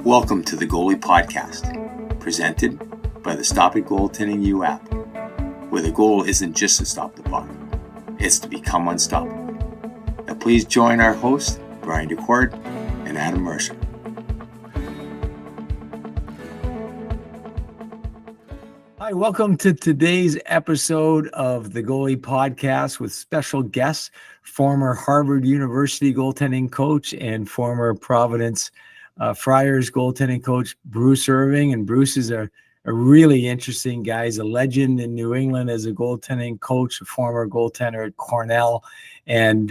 Welcome to the Goalie Podcast, presented by the Stop It Goaltending U app, where the goal isn't just to stop the puck, it's to become unstoppable. Now please join our hosts, Brian Decourt and Adam Mercer. Hi, welcome to today's episode of the Goalie Podcast with special guests, former Harvard University goaltending coach and former Providence Friars goaltending coach, Bruce Irving. And Bruce is a really interesting guy. He's a legend in New England as a goaltending coach, a former goaltender at Cornell, and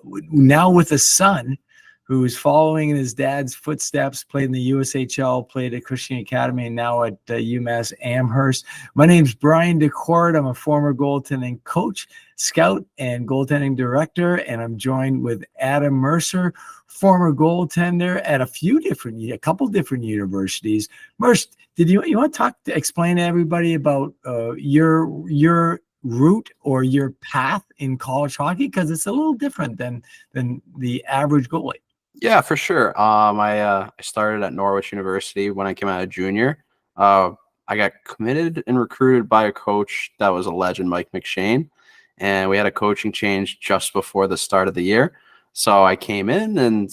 now with a son who's following in his dad's footsteps, played in the USHL, played at Christian Academy, and now at UMass Amherst. My name's Brian Decourt. I'm a former goaltending coach, scout, and goaltending director, and I'm joined with Adam Mercer, former goaltender at a couple different universities. Merce, you want to explain to everybody about your route or your path in college hockey, because it's a little different than the average goalie? Yeah, for sure. I started at Norwich University when I came out of junior. I got committed and recruited by a coach that was a legend, Mike McShane, and we had a coaching change just before the start of the year. So I came in, and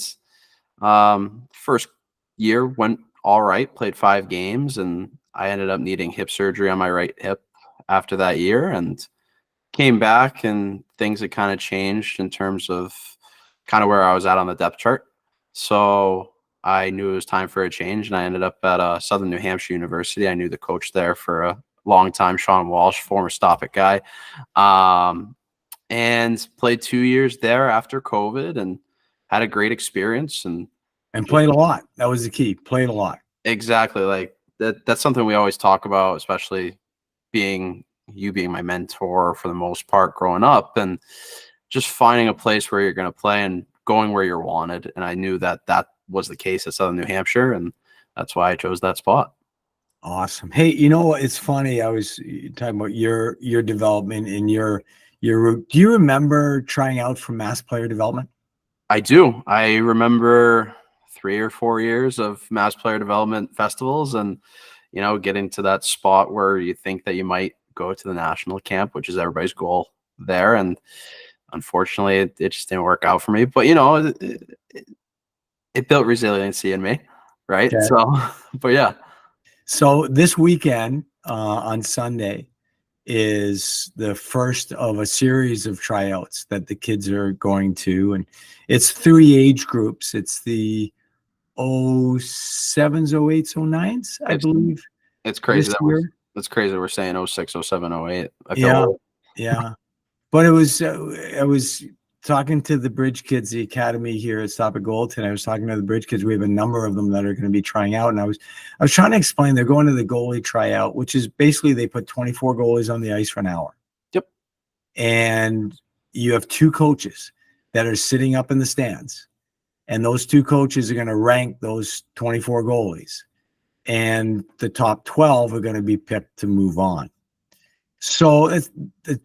first year went all right, played 5 games, and I ended up needing hip surgery on my right hip after that year, and came back, and things had kind of changed in terms of kind of where I was at on the depth chart. So I knew it was time for a change, and I ended up at Southern New Hampshire University. I knew the coach there for a long time, Sean Walsh, former Stop It guy, and played 2 years there after COVID and had a great experience. And played a lot. That was the key. Played a lot. Exactly. Like that's something we always talk about, especially being my mentor for the most part growing up, and just finding a place where you're going to play and going where you're wanted. And I knew that was the case at Southern New Hampshire, and that's why I chose that spot. Awesome. Hey, you know, it's funny. I was talking about your development and your route. Do you remember trying out for Mass Player Development? I do. I remember 3 or 4 years of Mass Player Development festivals, and getting to that spot where you think that you might go to the national camp, which is everybody's goal there. And unfortunately, it just didn't work out for me. But it built resiliency in me, right? Okay. So, but yeah. So this weekend on Sunday is the first of a series of tryouts that the kids are going to, and it's 3 age groups. It's the 07s, 08s, 09s, I believe. It's crazy that's crazy. We're saying 06, 07, 08. Yeah. But I was talking to the Bridge kids, the academy here at Stop It Goaltending. I was talking to the Bridge kids. We have a number of them that are going to be trying out, and I was trying to explain they're going to the goalie tryout, which is basically they put 24 goalies on the ice for an hour. Yep. And you have 2 coaches that are sitting up in the stands, and those 2 coaches are going to rank those 24 goalies, and the top 12 are going to be picked to move on. So that's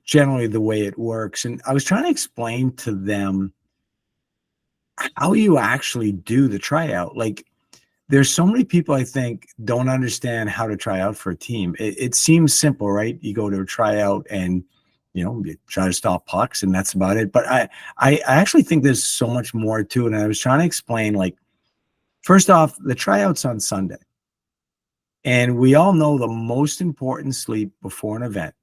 generally the way it works. And I was trying to explain to them how you actually do the tryout. Like, there's so many people I think don't understand how to try out for a team. It seems simple, right? You go to a tryout and you try to stop pucks, and that's about it. But I actually think there's so much more to it. And I was trying to explain, like, first off, the tryout's on Sunday. And we all know the most important sleep before an event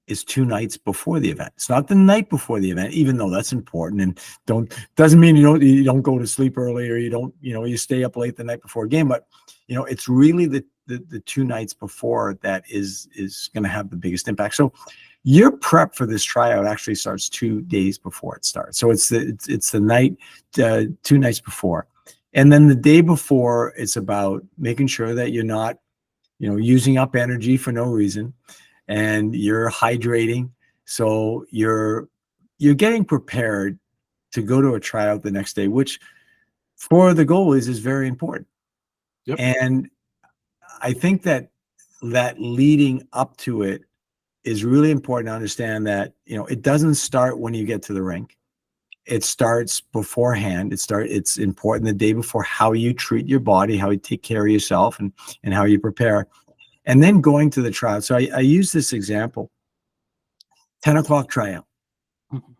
is 2 nights before the event. It's not the night before the event, even though that's important, and doesn't mean you don't go to sleep early, or you stay up late the night before a game. But it's really the 2 nights before that is going to have the biggest impact. So your prep for this tryout actually starts 2 days before it starts. So it's the night 2 nights before, and then the day before, it's about making sure that you're not using up energy for no reason, and you're hydrating. So you're getting prepared to go to a tryout the next day, which for the goalies is very important. Yep. And I think that leading up to it is really important to understand that, it doesn't start when you get to the rink. it starts beforehand. It's important the day before, how you treat your body, how you take care of yourself, and how you prepare. And then going to the tryout. So I use this example. 10 o'clock tryout. Mhm.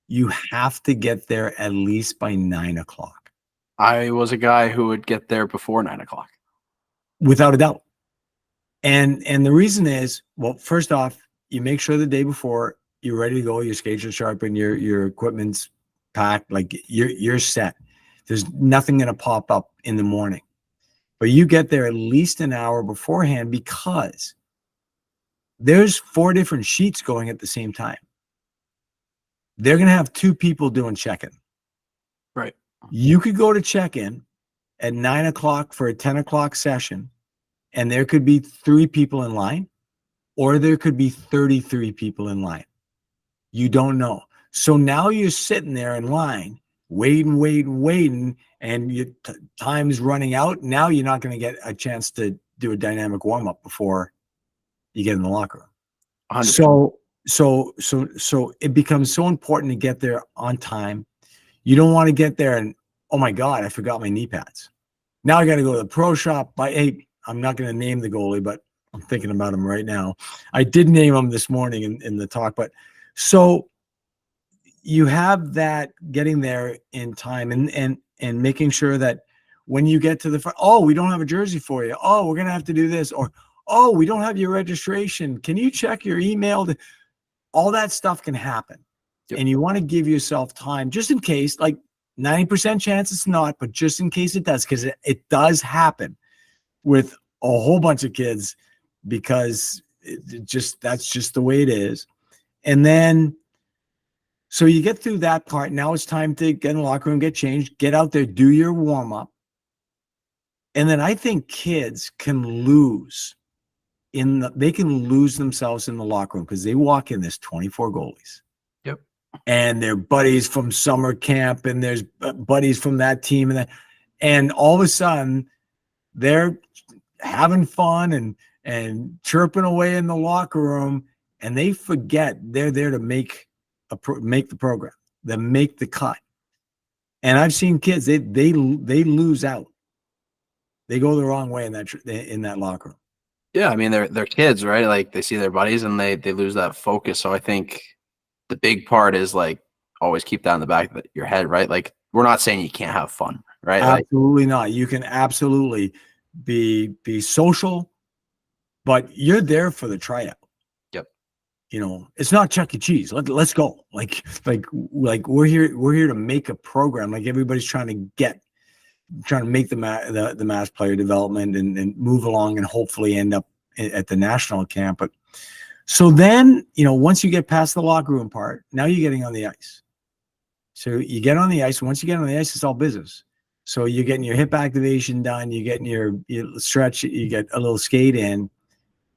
You have to get there at least by 9 o'clock. I was a guy who would get there before 9 o'clock. Without a doubt. And the reason is, well, first off, you make sure the day before you're ready to go, your skates are sharpened, your equipment's packed, like you're set. There's nothing going to pop up in the morning. But you get there at least an hour beforehand, because there's 4 different sheets going at the same time. They're going to have 2 people doing check-in. Right. You could go to check-in at 9 o'clock for a 10 o'clock session, and there could be 3 people in line, or there could be 33 people in line. You don't know. So now you're sitting there in line, waiting, and your time's running out. Now you're not going to get a chance to do a dynamic warm-up before you get in the locker room. 100%. So it becomes so important to get there on time. You don't want to get there and, oh my God, I forgot my knee pads. Now I got to go to the pro shop. Hey, I'm not going to name the goalie, but I'm thinking about him right now. I did name him this morning in the talk, but so you have that getting there in time and making sure that when you get to the front, oh, we don't have a jersey for you. Oh, we're going to have to do this. Or, oh, we don't have your registration. Can you check your email? All that stuff can happen. Yep. And you want to give yourself time just in case, like 90% chance it's not, but just in case it does, because it does happen with a whole bunch of kids, because that's just the way it is. And then, so you get through that part. Now it's time to get in the locker room, get changed, get out there, do your warm up. And then I think kids can lose they can lose themselves in the locker room, because they walk in, there's 24 goalies. Yep. And they're buddies from summer camp, and there's buddies from that team, and all of a sudden they're having fun and chirping away in the locker room, and they forget they're there to make the program, they make the cut. And I've seen kids, they lose out. They go the wrong way in that locker room. Yeah, I mean they're kids, right? Like they see their buddies and they lose that focus. So I think the big part is like always keep that in the back of your head, right? Like we're not saying you can't have fun, right? Absolutely not. You can absolutely be social, but you're there for the tryout. Yep. You know, it's not Chuck E. Cheese. Let's go. Like we're here to make a program. Like everybody's trying to make the mass player development and move along and hopefully end up at the national camp. But so then, once you get past the locker room part, now you're getting on the ice. So you get on the ice. Once you get on the ice, it's all business. So you're getting your hip activation done. You're getting your stretch. You get a little skate in.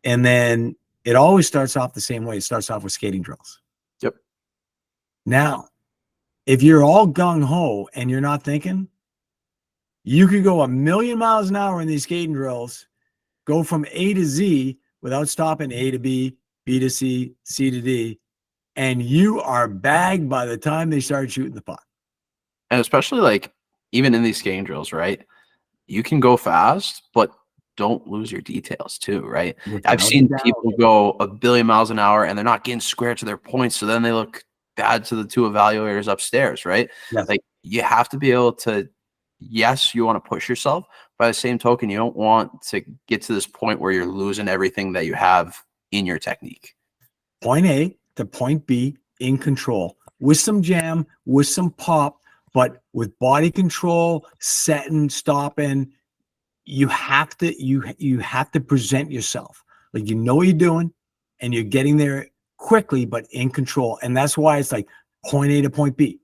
And then it always starts off the same way. It starts off with skating drills. Yep. Now, if you're all gung-ho and you're not thinking, you could go 1,000,000 miles an hour in these skating drills, go from A to Z without stopping A to B, B to C, C to D, and you are bagged by the time they start shooting the puck. And especially like even in these skating drills, right? You can go fast, but don't lose your details too, right? I've seen people go 1,000,000,000 miles an hour and they're not getting square to their points, so then they look bad to the 2 evaluators upstairs, right? Yes. Like you have to be able to. Yes, you want to push yourself. By the same token, you don't want to get to this point where you're losing everything that you have in your technique. Point A to point B in control with some jam, with some pop, but with body control, setting, stopping. You have to present yourself like you know what you're doing, and you're getting there quickly, but in control. And that's why it's like point A to point B.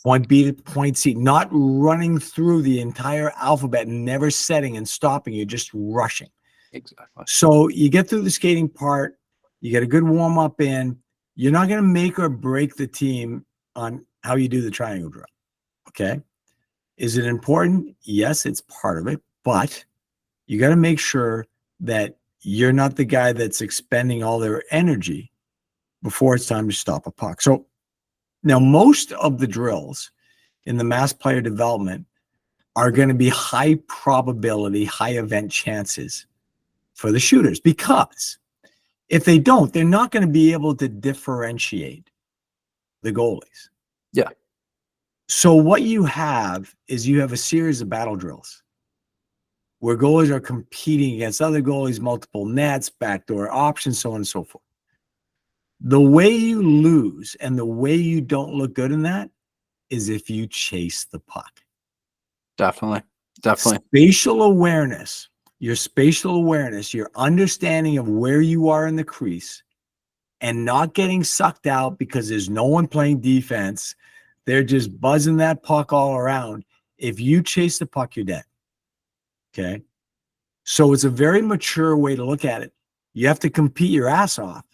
Point B to point C, not running through the entire alphabet and never setting and stopping. You're just rushing. Exactly. So you get through the skating part, you get a good warm up in. You're not going to make or break the team on how you do the triangle drill. Okay. Is it important? Yes, it's part of it, but you got to make sure that you're not the guy that's expending all their energy before it's time to stop a puck. So Now, most of the drills in the mass player development are going to be high probability, high event chances for the shooters, because if they don't, they're not going to be able to differentiate the goalies. Yeah. So what you have is you have a series of battle drills where goalies are competing against other goalies, multiple nets, backdoor options, so on and so forth. The way you lose and the way you don't look good in that is if you chase the puck. Definitely. Definitely. Spatial awareness, your understanding of where you are in the crease and not getting sucked out because there's no one playing defense. They're just buzzing that puck all around. If you chase the puck, you're dead. Okay. So it's a very mature way to look at it. You have to compete your ass off,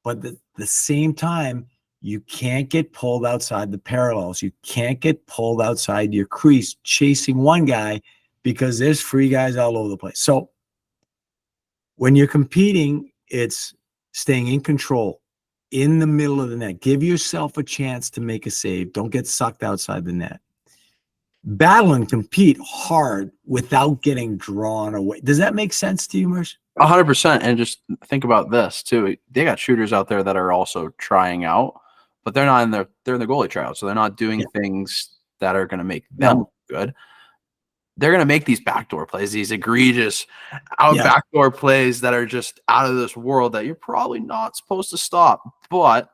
but at the same time, you can't get pulled outside the parallels. You can't get pulled outside your crease chasing one guy because there's free guys all over the place. So when you're competing, it's staying in control in the middle of the net. Give yourself a chance to make a save. Don't get sucked outside the net. Battle and compete hard without getting drawn away. Does that make sense to you, Merce? 100%. And just think about this too. They got shooters out there that are also trying out, but they're not in the goalie tryout, so they're not doing things that are going to make them good. They're going to make these backdoor plays, these egregious backdoor plays that are just out of this world that you're probably not supposed to stop. But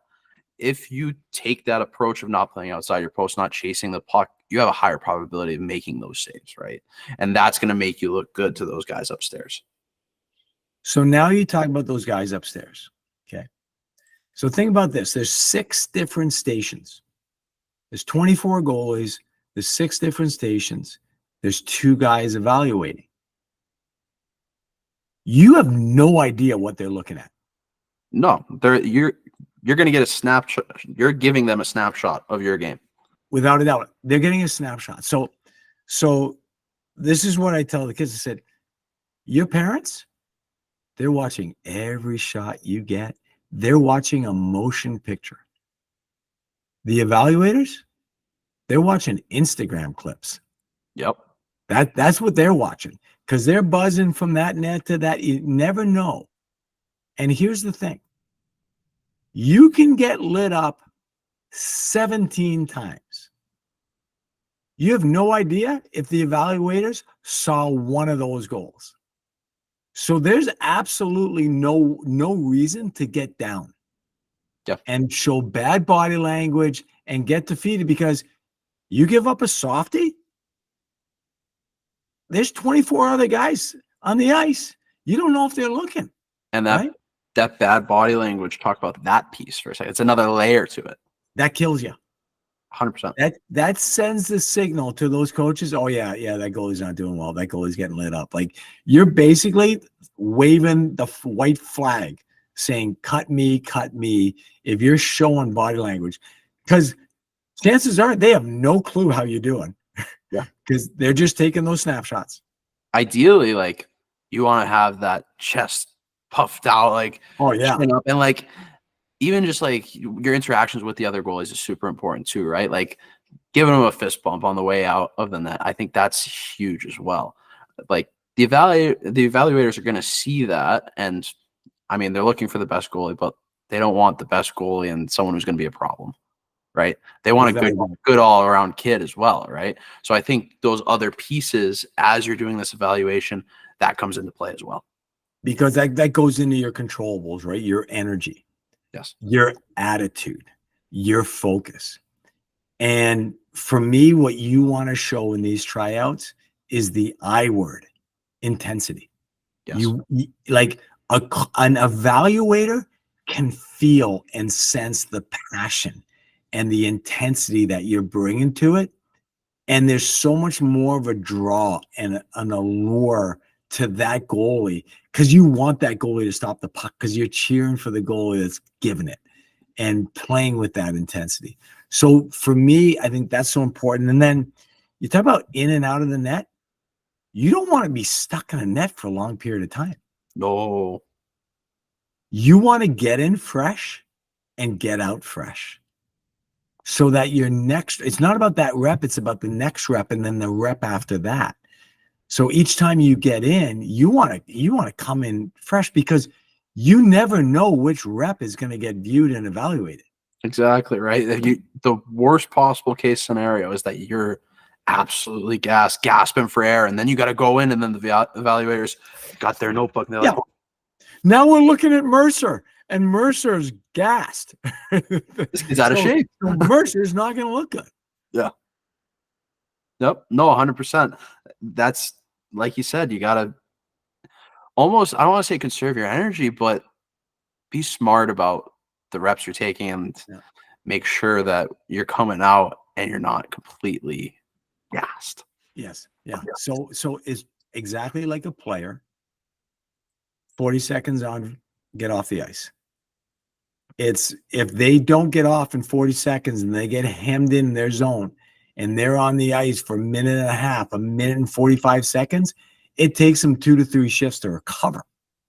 if you take that approach of not playing outside your post, not chasing the puck, you have a higher probability of making those saves, right? And that's going to make you look good to those guys upstairs. So now you talk about those guys upstairs. Okay. So think about this. There's 6 different stations. There's 24 goalies. There's 6 different stations. There's 2 guys evaluating. You have no idea what they're looking at. No, you're going to get a snapshot. You're giving them a snapshot of your game. Without a doubt. They're getting a snapshot. So this is what I tell the kids. I said, your parents, they're watching every shot you get. They're watching a motion picture. The evaluators, they're watching Instagram clips. Yep. That's what they're watching, because they're buzzing from that net to that. You never know. And here's the thing. You can get lit up 17 times. You have no idea if the evaluators saw one of those goals. So there's absolutely no reason to get down and show bad body language and get defeated, because you give up a softie, there's 24 other guys on the ice. You don't know if they're looking. And that bad body language, talk about that piece for a second. It's another layer to it. That kills you. 100%. That sends the signal to those coaches. Oh yeah, that goalie's not doing well. That goalie's getting lit up. Like, you're basically waving the white flag saying, cut me, if you're showing body language. Because chances are they have no clue how you're doing. Yeah. Because they're just taking those snapshots. Ideally, like, you want to have that chest puffed out, like, chin up, and like, even just like your interactions with the other goalies is super important too, right? Like, giving them a fist bump on the way out of the net, I think that's huge as well. Like, the evaluators are going to see that, and I mean, they're looking for the best goalie, but they don't want the best goalie and someone who's going to be a problem, right? They want a good all-around kid as well, right? So I think those other pieces, as you're doing this evaluation, that comes into play as well. Because that goes into your controllables, right? Your energy. Yes. Your attitude, your focus. And for me, what you want to show in these tryouts is the I word, intensity. Yes. You like an evaluator can feel and sense the passion and the intensity that you're bringing to it. And there's so much more of a draw and an allure to that goalie, because you want that goalie to stop the puck, because you're cheering for the goalie that's giving it and playing with that intensity. So for me, I think that's so important. And then you talk about in and out of the net. You don't want to be stuck in a net for a long period of time. No. You want to get in fresh and get out fresh. so that your next, it's not about that rep, it's about the next rep and then the rep after that. So each time you get in, you want to come in fresh, because you never know which rep is going to get viewed and evaluated. Exactly right. The worst possible case scenario is that you're absolutely gasping for air, and then you got to go in, and then the evaluators got their notebook, and they're like, now we're looking at Mercer, and Mercer's gassed. this kid's out of shape. Mercer's not going to look good. Yeah. Yep. No, 100%. That's like you said, you got to almost, I don't want to say conserve your energy, but be smart about the reps you're taking and make sure that you're coming out and you're not completely gassed. Yes. Yeah. So it's exactly like a player. 40 seconds on, get off the ice. It's if they don't get off in 40 seconds and they get hemmed in their zone and they're on the ice for a minute and a half, a minute and 45 seconds, it takes them 2 to 3 shifts to recover.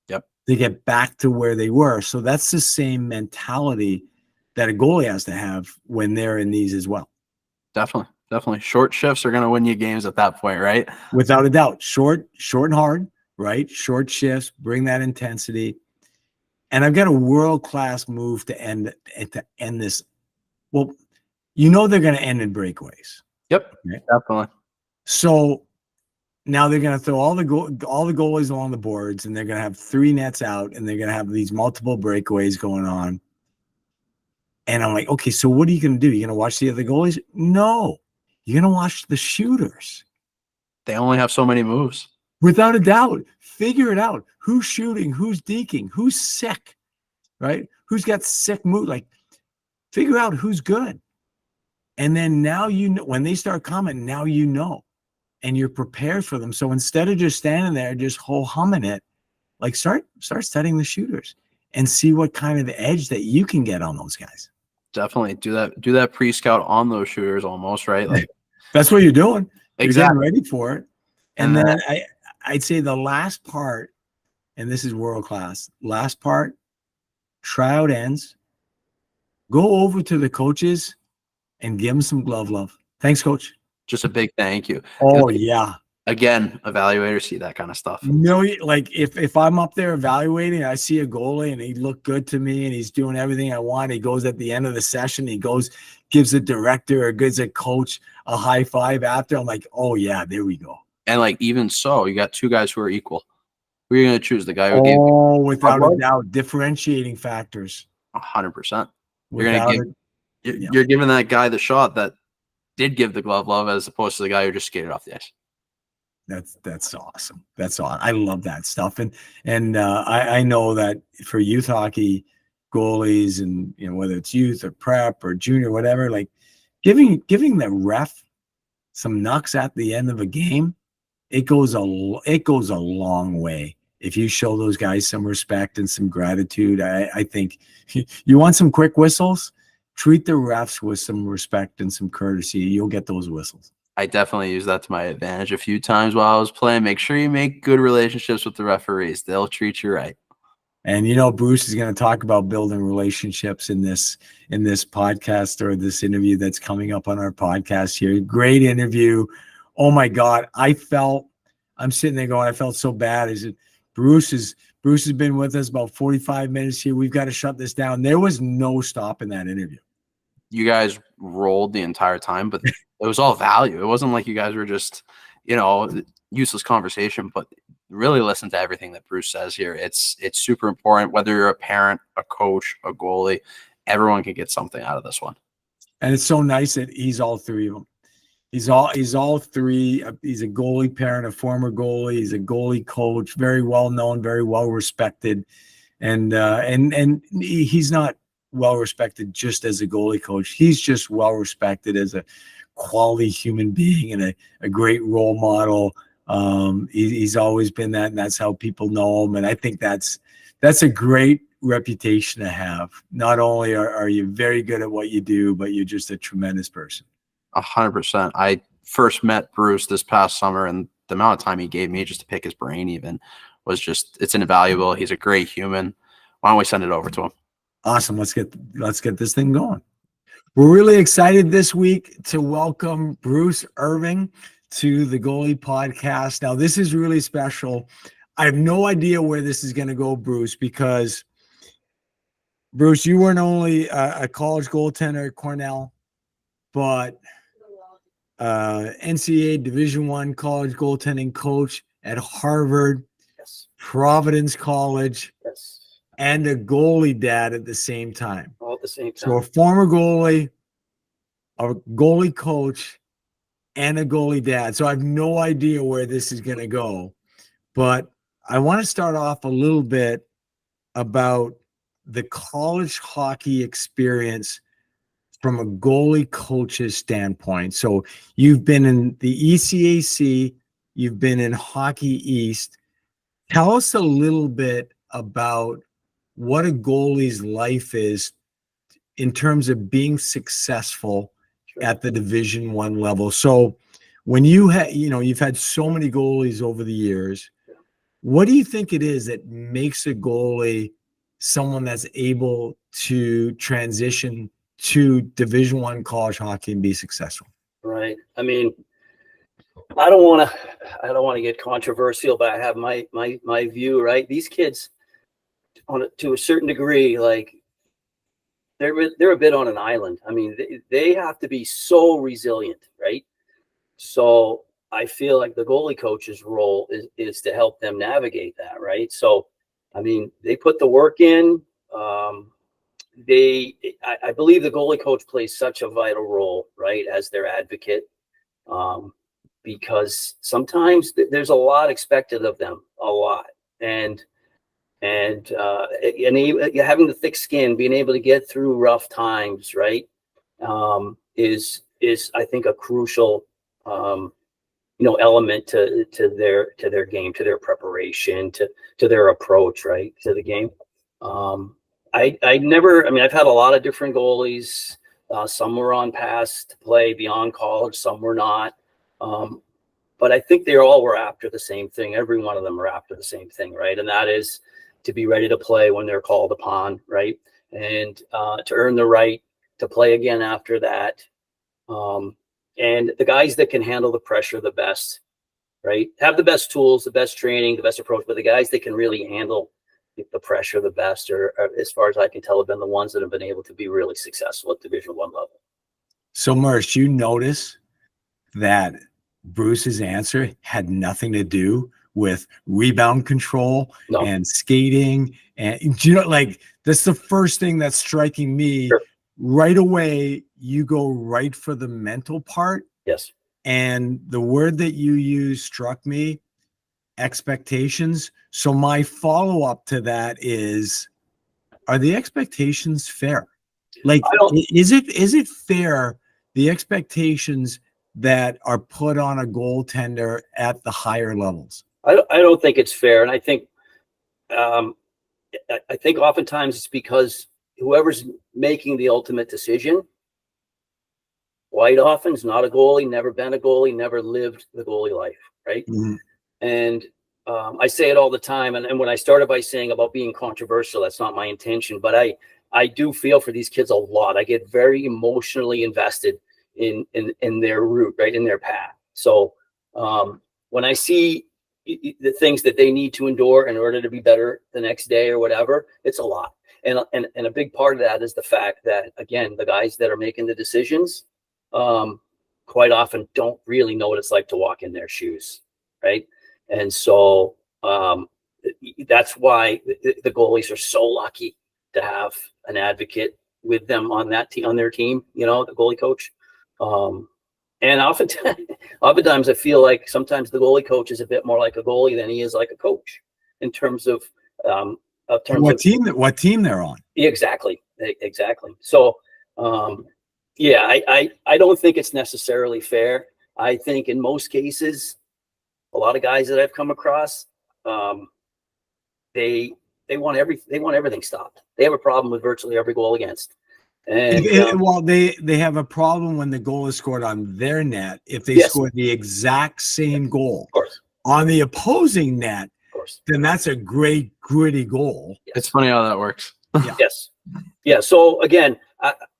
Yep. To get back to where they were. So that's the same mentality that a goalie has to have when they're in these as well. Definitely. Definitely. Short shifts are going to win you games at that point, right? Without a doubt. Short and hard, right? Short shifts, bring that intensity. And I've got a world-class move to end this. Well, you know they're going to end in breakaways. Yep, right? Definitely. So now they're going to throw all the goalies along the boards, and they're going to have 3 nets out, and they're going to have these multiple breakaways going on. And I'm like, okay, so what are you going to do? You're going to watch the other goalies? No, you're going to watch the shooters. They only have so many moves. Without a doubt, figure it out. Who's shooting? Who's deking? Who's sick? Right? Who's got sick mood? Like, figure out who's good. And then now you know, when they start coming, now you know, and you're prepared for them. So instead of just standing there, just humming it, like start studying the shooters and see what kind of edge that you can get on those guys. Definitely do that pre-scout on those shooters almost, right? Like that's what you're doing. Exactly. You're getting ready for it. And then I'd say the last part, and this is world class, last part, tryout ends, go over to the coaches and give them some glove love. Thanks, coach. Just a big thank you. Oh, yeah. Again, evaluators see that kind of stuff. No, like if I'm up there evaluating, I see a goalie and he looked good to me and he's doing everything I want. He goes at the end of the session, he goes, gives the director or gives a coach a high five after. I'm like, oh yeah, there we go. And like even so, you got 2 guys who are equal. Who are you going to choose? The guy who gave? Oh, without a doubt, differentiating factors. 100%. You're giving that guy the shot that did give the glove love as opposed to the guy who just skated off the ice. That's awesome. That's awesome. I love that stuff. And I know that for youth hockey goalies, and you know, whether it's youth or prep or junior, whatever, like giving the ref some knucks at the end of a game, it goes a long way. If you show those guys some respect and some gratitude, I think you want some quick whistles, treat the refs with some respect and some courtesy. You'll get those whistles. I definitely use that to my advantage a few times while I was playing. Make sure you make good relationships with the referees. They'll treat you right. And you know, Bruce is going to talk about building relationships in this podcast, or this interview that's coming up on our podcast here. Great interview. Oh my God. I'm sitting there going, I felt so bad. I said, Bruce has been with us about 45 minutes here. We've got to shut this down. There was no stop in that interview. You guys rolled the entire time, but it was all value. It wasn't like you guys were just, useless conversation, but really listen to everything that Bruce says here. It's super important, whether you're a parent, a coach, a goalie, everyone can get something out of this one. And it's so nice that he's all 3 of them. He's all 3. He's a goalie parent, a former goalie. He's a goalie coach, very well known, very well respected. And he's not well respected just as a goalie coach. He's just well respected as a quality human being and a great role model. He's always been that, and that's how people know him. And I think that's a great reputation to have. Not only are you very good at what you do, but you're just a tremendous person. 100%. I first met Bruce this past summer, and the amount of time he gave me just to pick his brain even was just, it's invaluable. He's a great human. Why don't we send it over to him? Awesome. Let's get this thing going. We're really excited this week to welcome Bruce Irving to the Goalie podcast. Now, this is really special. I have no idea where this is going to go, Bruce, because Bruce, you weren't only a college goaltender at Cornell, but NCAA Division I college goaltending coach at Harvard, Yes. Providence College, Yes. and a goalie dad at the same time. All at the same time. So a former goalie, a goalie coach, and a goalie dad. So I have no idea where this is going to go. But I want to start off a little bit about the college hockey experience from a goalie coach's standpoint. So you've been in the ECAC, you've been in Hockey East. Tell us a little bit about what a goalie's life is in terms of being successful at the Division I level. So when you had, you've had so many goalies over the years, what do you think it is that makes a goalie someone that's able to transition to Division I college hockey and be successful? Right. I mean, I don't want to get controversial, but I have my view, right? These kids, to a certain degree, like they're a bit on an island. I mean, they have to be so resilient, right? So I feel like the goalie coach's role is to help them navigate that, right? So, I mean, they put the work in. I believe the goalie coach plays such a vital role, right, as their advocate, because sometimes there's a lot expected of them, a lot, and having the thick skin, being able to get through rough times, right, is I think a crucial element to their game, to their preparation, to their approach, right, to the game. I've had a lot of different goalies. Some were on paths to play beyond college, some were not. But I think they all were after the same thing. Every one of them are after the same thing, right? And that is to be ready to play when they're called upon, right? And to earn the right to play again after that. And the guys that can handle the pressure the best, right? Have the best tools, the best training, the best approach, but the guys that can really handle the pressure the best, or as far as I can tell, have been the ones that have been able to be really successful at Division I level. So, Merce, you notice that Bruce's answer had nothing to do with rebound control and skating. And that's the first thing that's striking me. Sure. Right away, you go right for the mental part. Yes. And the word that you used struck me, expectations. So my follow-up to that is, are the expectations fair? Like, is it fair, the expectations that are put on a goaltender at the higher levels? I don't think it's fair. And I think oftentimes it's because whoever's making the ultimate decision quite often is not a goalie, never been a goalie, never lived the goalie life, right? Mm-hmm. And I say it all the time. And when I started by saying about being controversial, that's not my intention, but I do feel for these kids a lot. I get very emotionally invested in their route, right, in their path. So when I see the things that they need to endure in order to be better the next day or whatever, it's a lot. And a big part of that is the fact that, again, the guys that are making the decisions quite often don't really know what it's like to walk in their shoes, right? And so that's why the goalies are so lucky to have an advocate with them on that team, on their team, the goalie coach. And oftentimes I feel like sometimes the goalie coach is a bit more like a goalie than he is like a coach in terms of what team they're on. Exactly. So, I don't think it's necessarily fair. I think in most cases, a lot of guys that I've come across, they want everything stopped. They have a problem with virtually every goal against. And they have a problem when the goal is scored on their net. If they score the exact same goal on the opposing net, then that's a great gritty goal. It's funny how that works. Yes. Yeah. So again,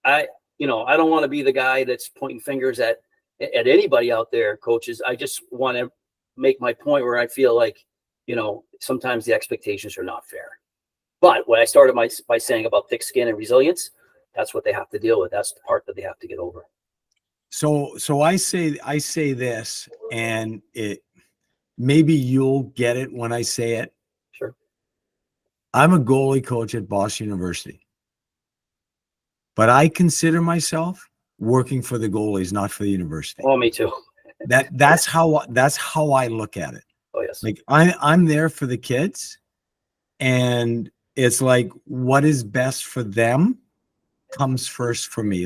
I I don't want to be the guy that's pointing fingers at anybody out there, coaches. I just want to make my point where I feel like, sometimes the expectations are not fair. But when I started by saying about thick skin and resilience, that's what they have to deal with. That's the part that they have to get over. So I say this, and maybe you'll get it when I say it. Sure. I'm a goalie coach at Boston University, but I consider myself working for the goalies, not for the university. Oh, me too. That's how I look at it. Oh, yes. Like I'm there for the kids, and it's like what is best for them comes first for me.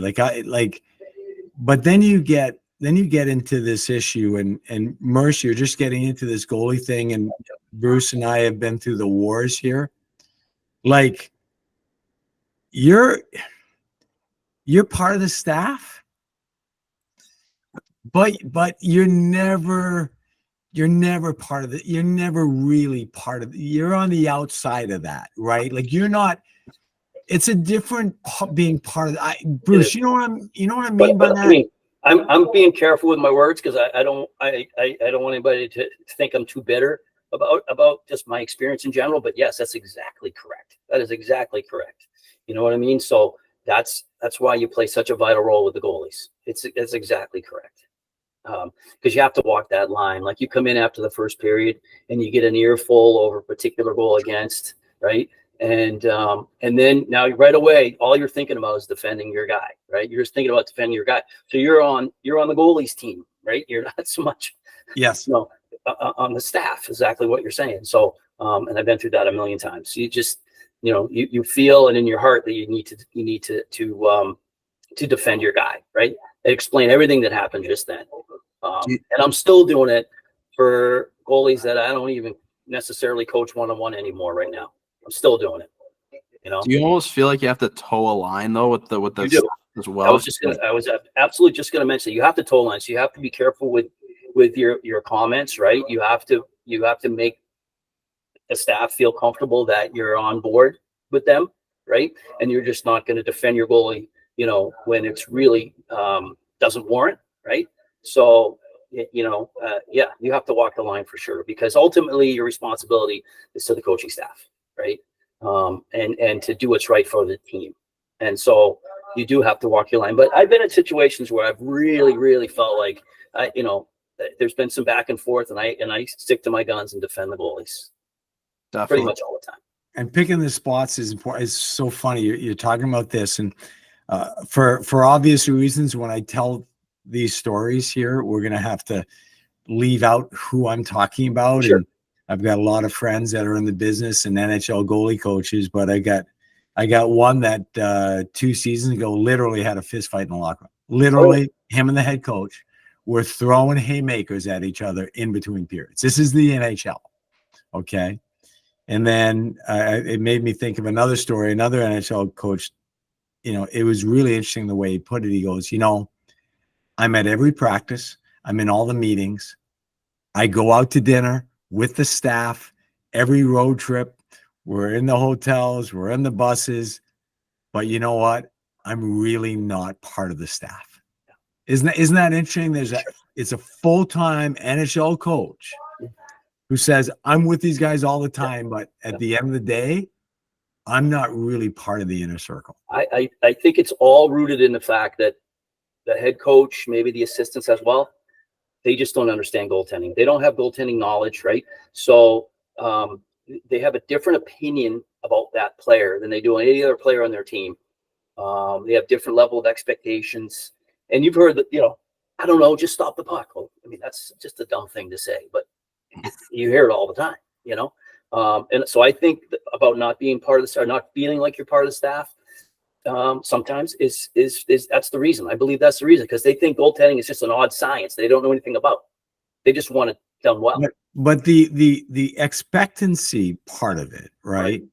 But then you get into this issue, and Merce, you're just getting into this goalie thing, and Bruce and I have been through the wars here. Like you're part of the staff, but you're never part of it. You're never really part of it. You're on the outside of that, right? Like you're not. It's a different being part of it. Bruce, you know what I mean by that? I mean, I'm being careful with my words because I don't want anybody to think I'm too bitter about just my experience in general. But yes, that's exactly correct. That is exactly correct. You know what I mean? So that's why you play such a vital role with the goalies. It's exactly correct. Because you have to walk that line. Like you come in after the first period and you get an earful over a particular goal against, right? And then now right away, all you're thinking about is defending your guy, right? You're just thinking about defending your guy. So you're on the goalies team, right? You're not so much, on the staff. Exactly what you're saying. So, and I've been through that a million times. So you just, you feel, and in your heart that you need to defend your guy, right? And explain everything that happened just then. And I'm still doing it for goalies that I don't even necessarily coach one-on-one anymore right now. I'm still doing it. Do you almost feel like you have to toe a line though with the as well? I was absolutely just gonna mention you have to toe lines. So you have to be careful with your comments, right? You have to make the staff feel comfortable that you're on board with them, right? And you're just not going to defend your goalie, when it's really doesn't warrant, right? So you have to walk the line for sure, because ultimately your responsibility is to the coaching staff, right? And to do what's right for the team. And so you do have to walk your line. But I've been in situations where I've really, really felt like, there's been some back and forth, and I stick to my guns and defend the goalies. Definitely. Pretty much all the time. And picking the spots is important. It's so funny. You're talking about this, and for obvious reasons, when I tell these stories here, we're going to have to leave out who I'm talking about. Sure. And I've got a lot of friends that are in the business and NHL goalie coaches, but I got one that 2 seasons ago literally had a fist fight in the locker room. Literally, him and the head coach were throwing haymakers at each other in between periods. This is the NHL, okay? And then it made me think of another story. Another NHL coach, it was really interesting the way he put it. He goes, I'm at every practice. I'm in all the meetings. I go out to dinner with the staff, every road trip. We're in the hotels, we're in the buses, but you know what? I'm really not part of the staff. Isn't that interesting? It's a full-time NHL coach who says, I'm with these guys all the time, but at the end of the day, I'm not really part of the inner circle. I think it's all rooted in the fact that the head coach, maybe the assistants as well, they just don't understand goaltending. They don't have goaltending knowledge, right? So they have a different opinion about that player than they do any other player on their team. They have different level of expectations. And you've heard that, I don't know, just stop the puck. Well, I mean, that's just a dumb thing to say, but you hear it all the time, and so I think about not being part of the staff, not feeling like you're part of the staff, sometimes is that's the reason. I believe that's the reason, because they think goaltending is just an odd science they don't know anything about. They just want it done well. But the expectancy part of it, right?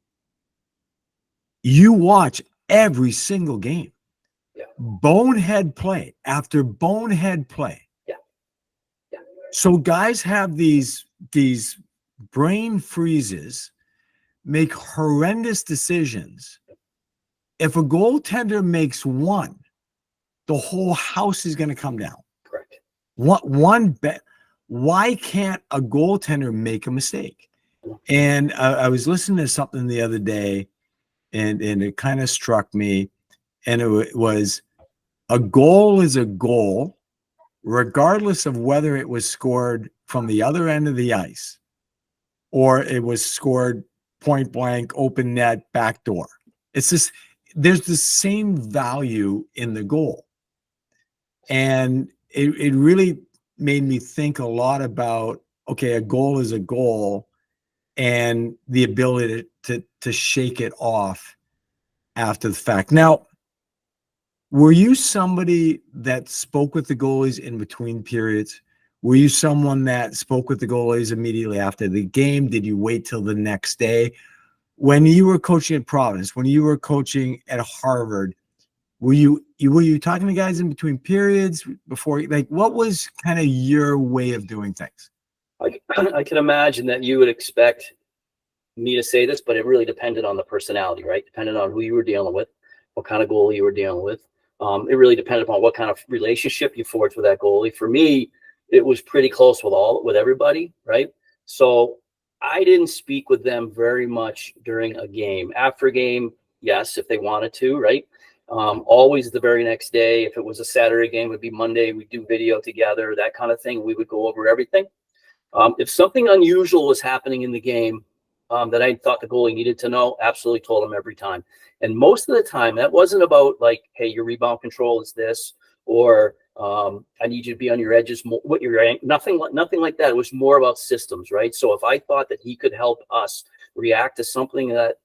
You watch every single game. Yeah. Bonehead play after bonehead play. Yeah. So guys have these brain freezes, make horrendous decisions. If a goaltender makes one, the whole house is going to come down. Correct. One bet. Why can't a goaltender make a mistake? And I was listening to something the other day, and it kind of struck me. And it was, a goal is a goal, regardless of whether it was scored from the other end of the ice or it was scored point blank, open net, back door. It's just, there's the same value in the goal. And it really made me think a lot about, okay, a goal is a goal, and the ability to shake it off after the fact. Now, were you somebody that spoke with the goalies in between periods? Were you someone that spoke with the goalies immediately after the game? Did you wait till the next day? When you were coaching at Providence, when you were coaching at Harvard, were you talking to guys in between periods before? Like, what was kind of your way of doing things? I can imagine that you would expect me to say this, but it really depended on the personality, right? Depended on who you were dealing with, what kind of goalie you were dealing with. It really depended upon what kind of relationship you forged with that goalie. For me, it was pretty close with everybody, right? So I didn't speak with them very much during a game. After a game, yes, if they wanted to, right? Always the very next day. If it was a Saturday game, it would be Monday. We'd do video together, that kind of thing. We would go over everything. If something unusual was happening in the game that I thought the goalie needed to know, absolutely told him every time. And most of the time, that wasn't about like, hey, your rebound control is this, or I need you to be on your edges. What you're nothing like that. It was more about systems, right? So if I thought that he could help us react to something that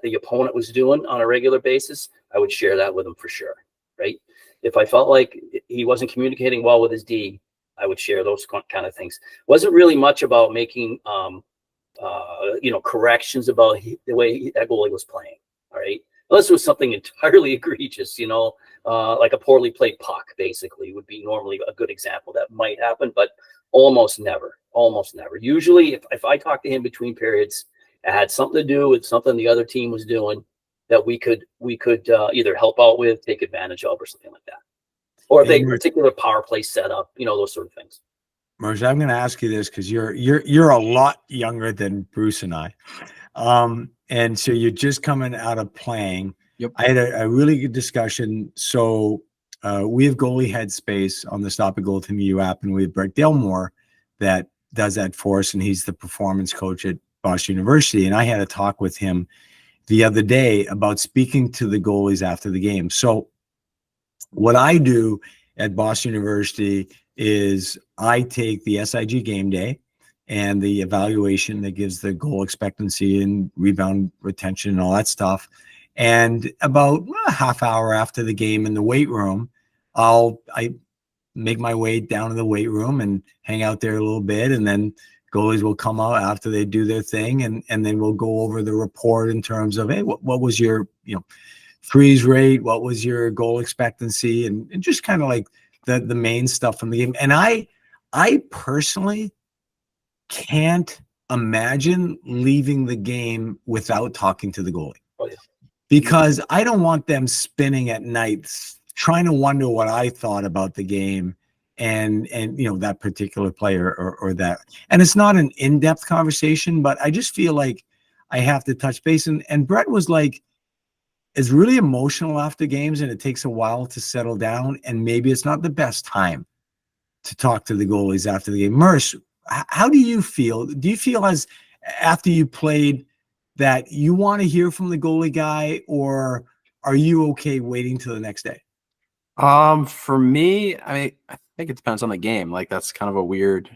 the opponent was doing on a regular basis, I would share that with him for sure, right? If I felt like he wasn't communicating well with his D, I would share those kind of things. Wasn't really much about making corrections about the way that goalie was playing. All right. Unless it was something entirely egregious, like a poorly played puck, basically, would be normally a good example that might happen, but almost never. Usually, if I talked to him between periods, it had something to do with something the other team was doing that we could either help out with, take advantage of, or something like that. Or if they particular power play setup, those sort of things. Merge, I'm going to ask you this because you're a lot younger than Bruce and I. And so you're just coming out of playing. Yep. I had a really good discussion. So we have Goalie Headspace on the Stop and Goaltending U app, and we have Brett Delmore that does that for us, and he's the performance coach at Boston University. And I had a talk with him the other day about speaking to the goalies after the game. So what I do at Boston University is I take the SIG game day and the evaluation that gives the goal expectancy and rebound retention and all that stuff. And about a half hour after the game in the weight room, I make my way down to the weight room and hang out there a little bit. And then goalies will come out after they do their thing. And then we'll go over the report in terms of, hey, what was your, freeze rate? What was your goal expectancy? And just kind of like the main stuff from the game. And I personally can't imagine leaving the game without talking to the goalie. Oh, yeah. Because I don't want them spinning at night trying to wonder what I thought about the game and that particular player or that. And it's not an in-depth conversation, but I just feel like I have to touch base. And Brett was like, is really emotional after games, and it takes a while to settle down, and maybe it's not the best time to talk to the goalies after the game. Merce, how do you feel? Do you feel as after you played that you want to hear from the goalie guy, or are you okay waiting till the next day? For me, I think it depends on the game. Like, that's kind of a weird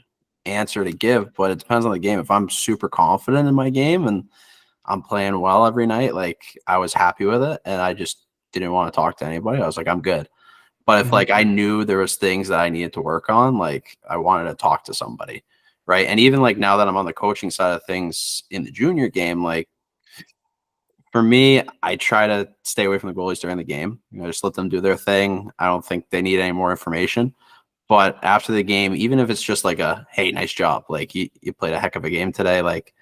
answer to give, but it depends on the game. If I'm super confident in my game and I'm playing well every night, like, I was happy with it and I just didn't want to talk to anybody. I was like, I'm good. But if like I knew there was things that I needed to work on, like I wanted to talk to somebody, right? And even like now that I'm on the coaching side of things in the junior game, like for me, I try to stay away from the goalies during the game. Just let them do their thing. I don't think they need any more information. But after the game, even if it's just like a, hey, nice job, like you played a heck of a game today, like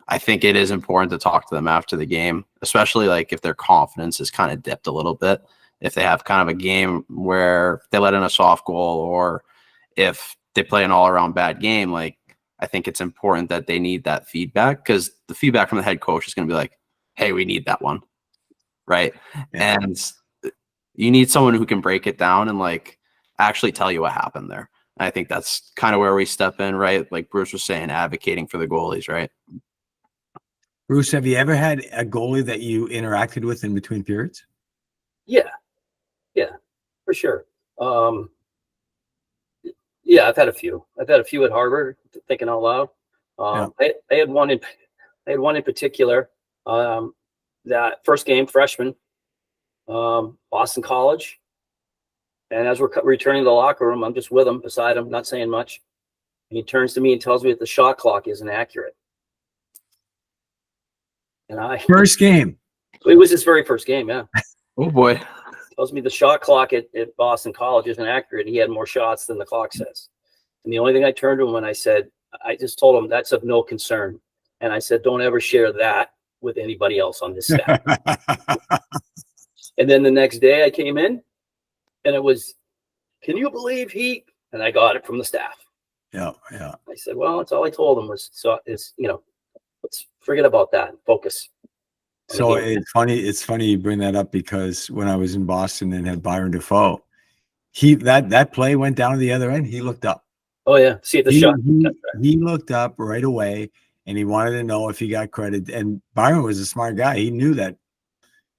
I think it is important to talk to them after the game, especially like if their confidence is kind of dipped a little bit. if they have kind of a game where they let in a soft goal, or if they play an all-around bad game, like, I think it's important that they need that feedback, because the feedback from the head coach is going to be like, hey, we need that one, right? Yeah. And you need someone who can break it down and like actually tell you what happened there. And I think that's kind of where we step in, right? Like Bruce was saying, advocating for the goalies, right? Bruce, have you ever had a goalie that you interacted with in between periods? Yeah, for sure. Yeah, I've had a few. I've had a few at Harvard, thinking out loud. I had one in particular. That first game, freshman, Boston College. And as we're returning to the locker room, I'm just with him, beside him, not saying much. And he turns to me and tells me that the shot clock isn't accurate. And First game. it was his very first game, yeah. Oh boy. Tells me the shot clock at Boston College isn't accurate. He had more shots than the clock says. And the only thing I turned to him and I said, I just told him that's of no concern. And I said, don't ever share that with anybody else on this staff. And then the next day I came in and it was, can you believe he? And I got it from the staff. Yeah. I said, well, that's all I told him was, let's forget about that and focus. So it's funny you bring that up, because when I was in Boston and had Byron Defoe, that play went down to the other end. He looked up. Oh yeah, see the shot. He looked up right away, and he wanted to know if he got credit. And Byron was a smart guy. He knew that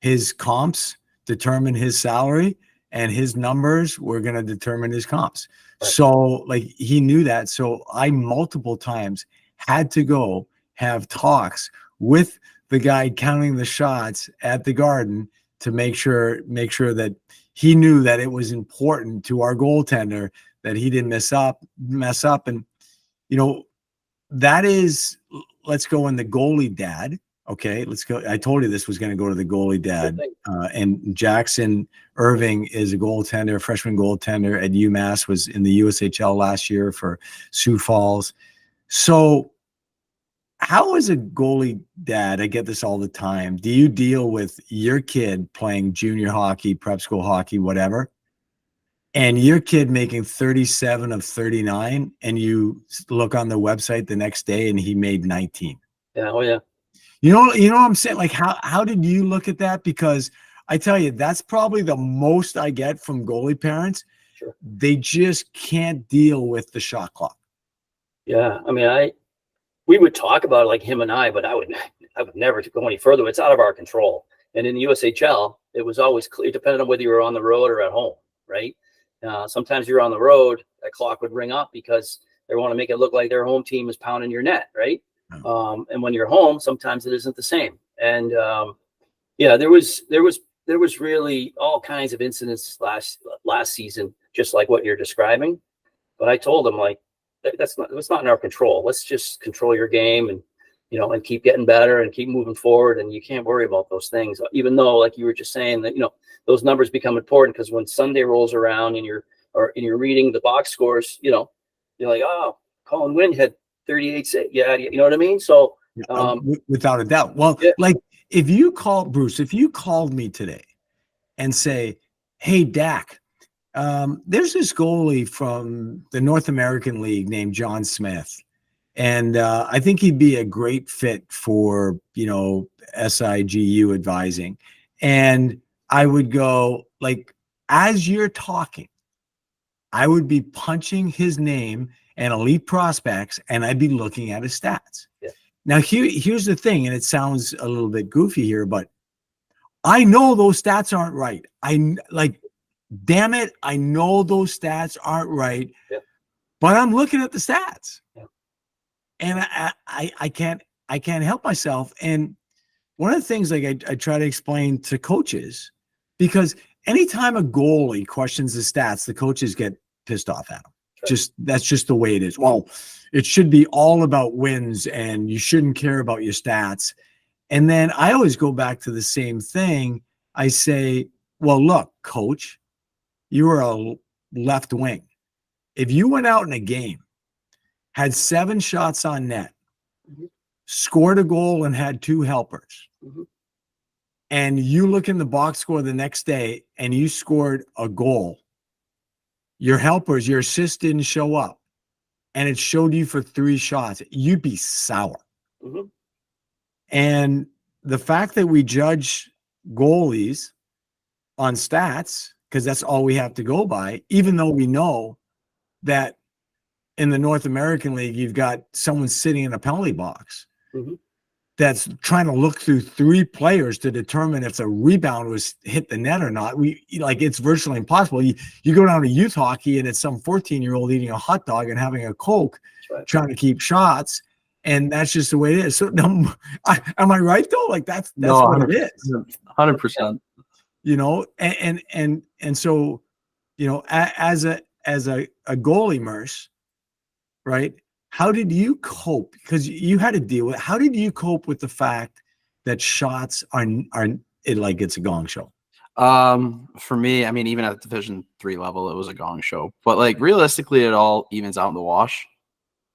his comps determine his salary, and his numbers were going to determine his comps. Right. So like he knew that. So I multiple times had to go have talks with the guy counting the shots at the Garden to make sure that he knew that it was important to our goaltender that he didn't mess up. And, that is, let's go in the goalie dad. Okay, let's go. I told you this was going to go to the goalie dad. And Jackson Irving is a goaltender, freshman goaltender at UMass, was in the USHL last year for Sioux Falls. So how is a goalie dad? I get this all the time. Do you deal with your kid playing junior hockey, prep school hockey, whatever, and your kid making 37 of 39, and you look on the website the next day and he made 19? Yeah. Oh yeah. You know what I'm saying? Like, how did you look at that? Because I tell you, that's probably the most I get from goalie parents. Sure. They just can't deal with the shot clock. Yeah. I mean, we would talk about it, like him and I, but I would never go any further. It's out of our control. And in the USHL, it was always clear, depending on whether you were on the road or at home, right? Sometimes you're on the road, that clock would ring up because they want to make it look like their home team is pounding your net, right? And when you're home, sometimes it isn't the same. And there was really all kinds of incidents last season, just like what you're describing. But I told them, like, that's not in our control. Let's just control your game and keep getting better and keep moving forward. And you can't worry about those things, even though, like you were just saying, that those numbers become important, because when Sunday rolls around and you're reading the box scores, you're like, oh, Colin Wynn had 38 saves. Yeah, you know what I mean? So without a doubt. Well, yeah. Like if you called me today and say, hey, Dak, there's this goalie from the North American League named John Smith, and I think he'd be a great fit for SIGU advising. And I would go, like, as you're talking, I would be punching his name and elite prospects, and I'd be looking at his stats. Yeah. Now, here's the thing, and it sounds a little bit goofy here, but I know those stats aren't right. Damn it, I know those stats aren't right, yeah. But I'm looking at the stats, yeah. and I can't help myself. And one of the things, like, I try to explain to coaches, because anytime a goalie questions the stats, the coaches get pissed off at him. Sure. That's just the way it is. Well, it should be all about wins, and you shouldn't care about your stats. And then I always go back to the same thing. I say, well, look, coach, you are a left wing. If you went out in a game, had 7 shots on net, mm-hmm. scored a goal and had 2 helpers, mm-hmm. and you look in the box score the next day and you scored a goal, your helpers, your assist didn't show up, and it showed you for 3 shots, you'd be sour. Mm-hmm. And the fact that we judge goalies on stats, because that's all we have to go by, even though we know that in the North American League, you've got someone sitting in a penalty box Mm-hmm. that's trying to look through 3 players to determine if the rebound was hit the net or not. It's virtually impossible. You go down to youth hockey and it's some 14-year-old eating a hot dog and having a Coke, Right. trying to keep shots. And that's just the way it is. So am I right though? Like that's No, what it is. 100%. And so, as a goalie, Merce, right? How did you cope? Because you had to deal with. How did you cope with the fact that shots are it like it's a gong show? For me, I mean, even at the Division 3 level, it was a gong show. But like realistically, it all evens out in the wash,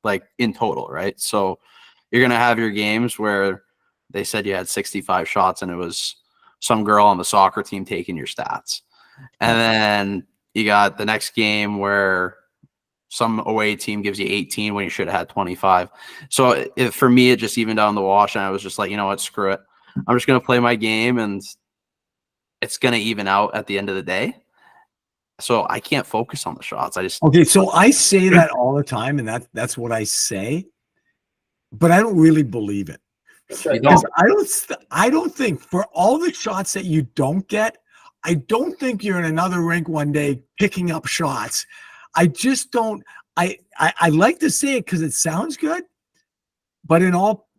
like in total, right? So you're gonna have your games where they said you had 65 shots and it was some girl on the soccer team taking your stats. And then you got the next game where some away team gives you 18 when you should have had 25. So for me, it just evened out in the wash. And I was just like, you know what, screw it. I'm just going to play my game and it's going to even out at the end of the day. So I can't focus on the shots. Okay. So I say that all the time, and that's what I say, but I don't really believe it. Right. I don't think for all the shots that you don't get, I don't think you're in another rink one day picking up shots. I just don't. I like to say it because it sounds good, but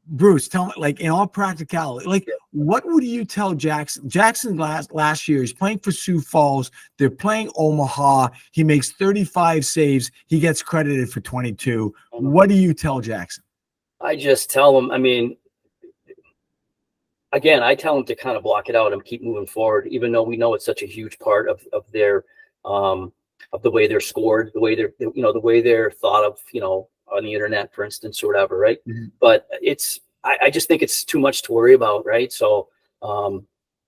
Bruce, tell me, like in all practicality, like what would you tell Jackson? Jackson last year, he's playing for Sioux Falls. They're playing Omaha. He makes 35 saves. He gets credited for 22. What do you tell Jackson? I just tell him. I mean, again, I tell them to kind of block it out and keep moving forward, even though we know it's such a huge part of their of the way they're scored, the way the way they're thought of, on the internet, for instance, or whatever, right? Mm-hmm. But I just think it's too much to worry about, right? So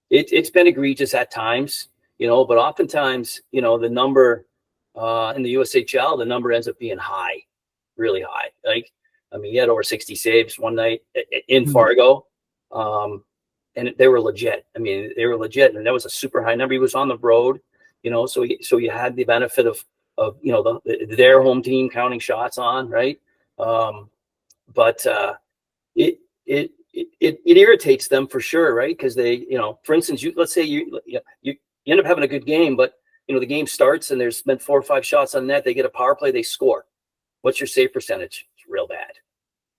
it's been egregious at times, but oftentimes, the number in the USHL, the number ends up being high, really high. Like, I mean, he had over 60 saves one night in Fargo. And they were legit. I mean, they were legit, and that was a super high number. He was on the road, so you had the benefit of their home team counting shots on, right? But it irritates them for sure, right? Because they, for instance, let's say you end up having a good game, but the game starts and there's been 4 or 5 shots on net. They get a power play, they score. What's your save percentage? It's real bad.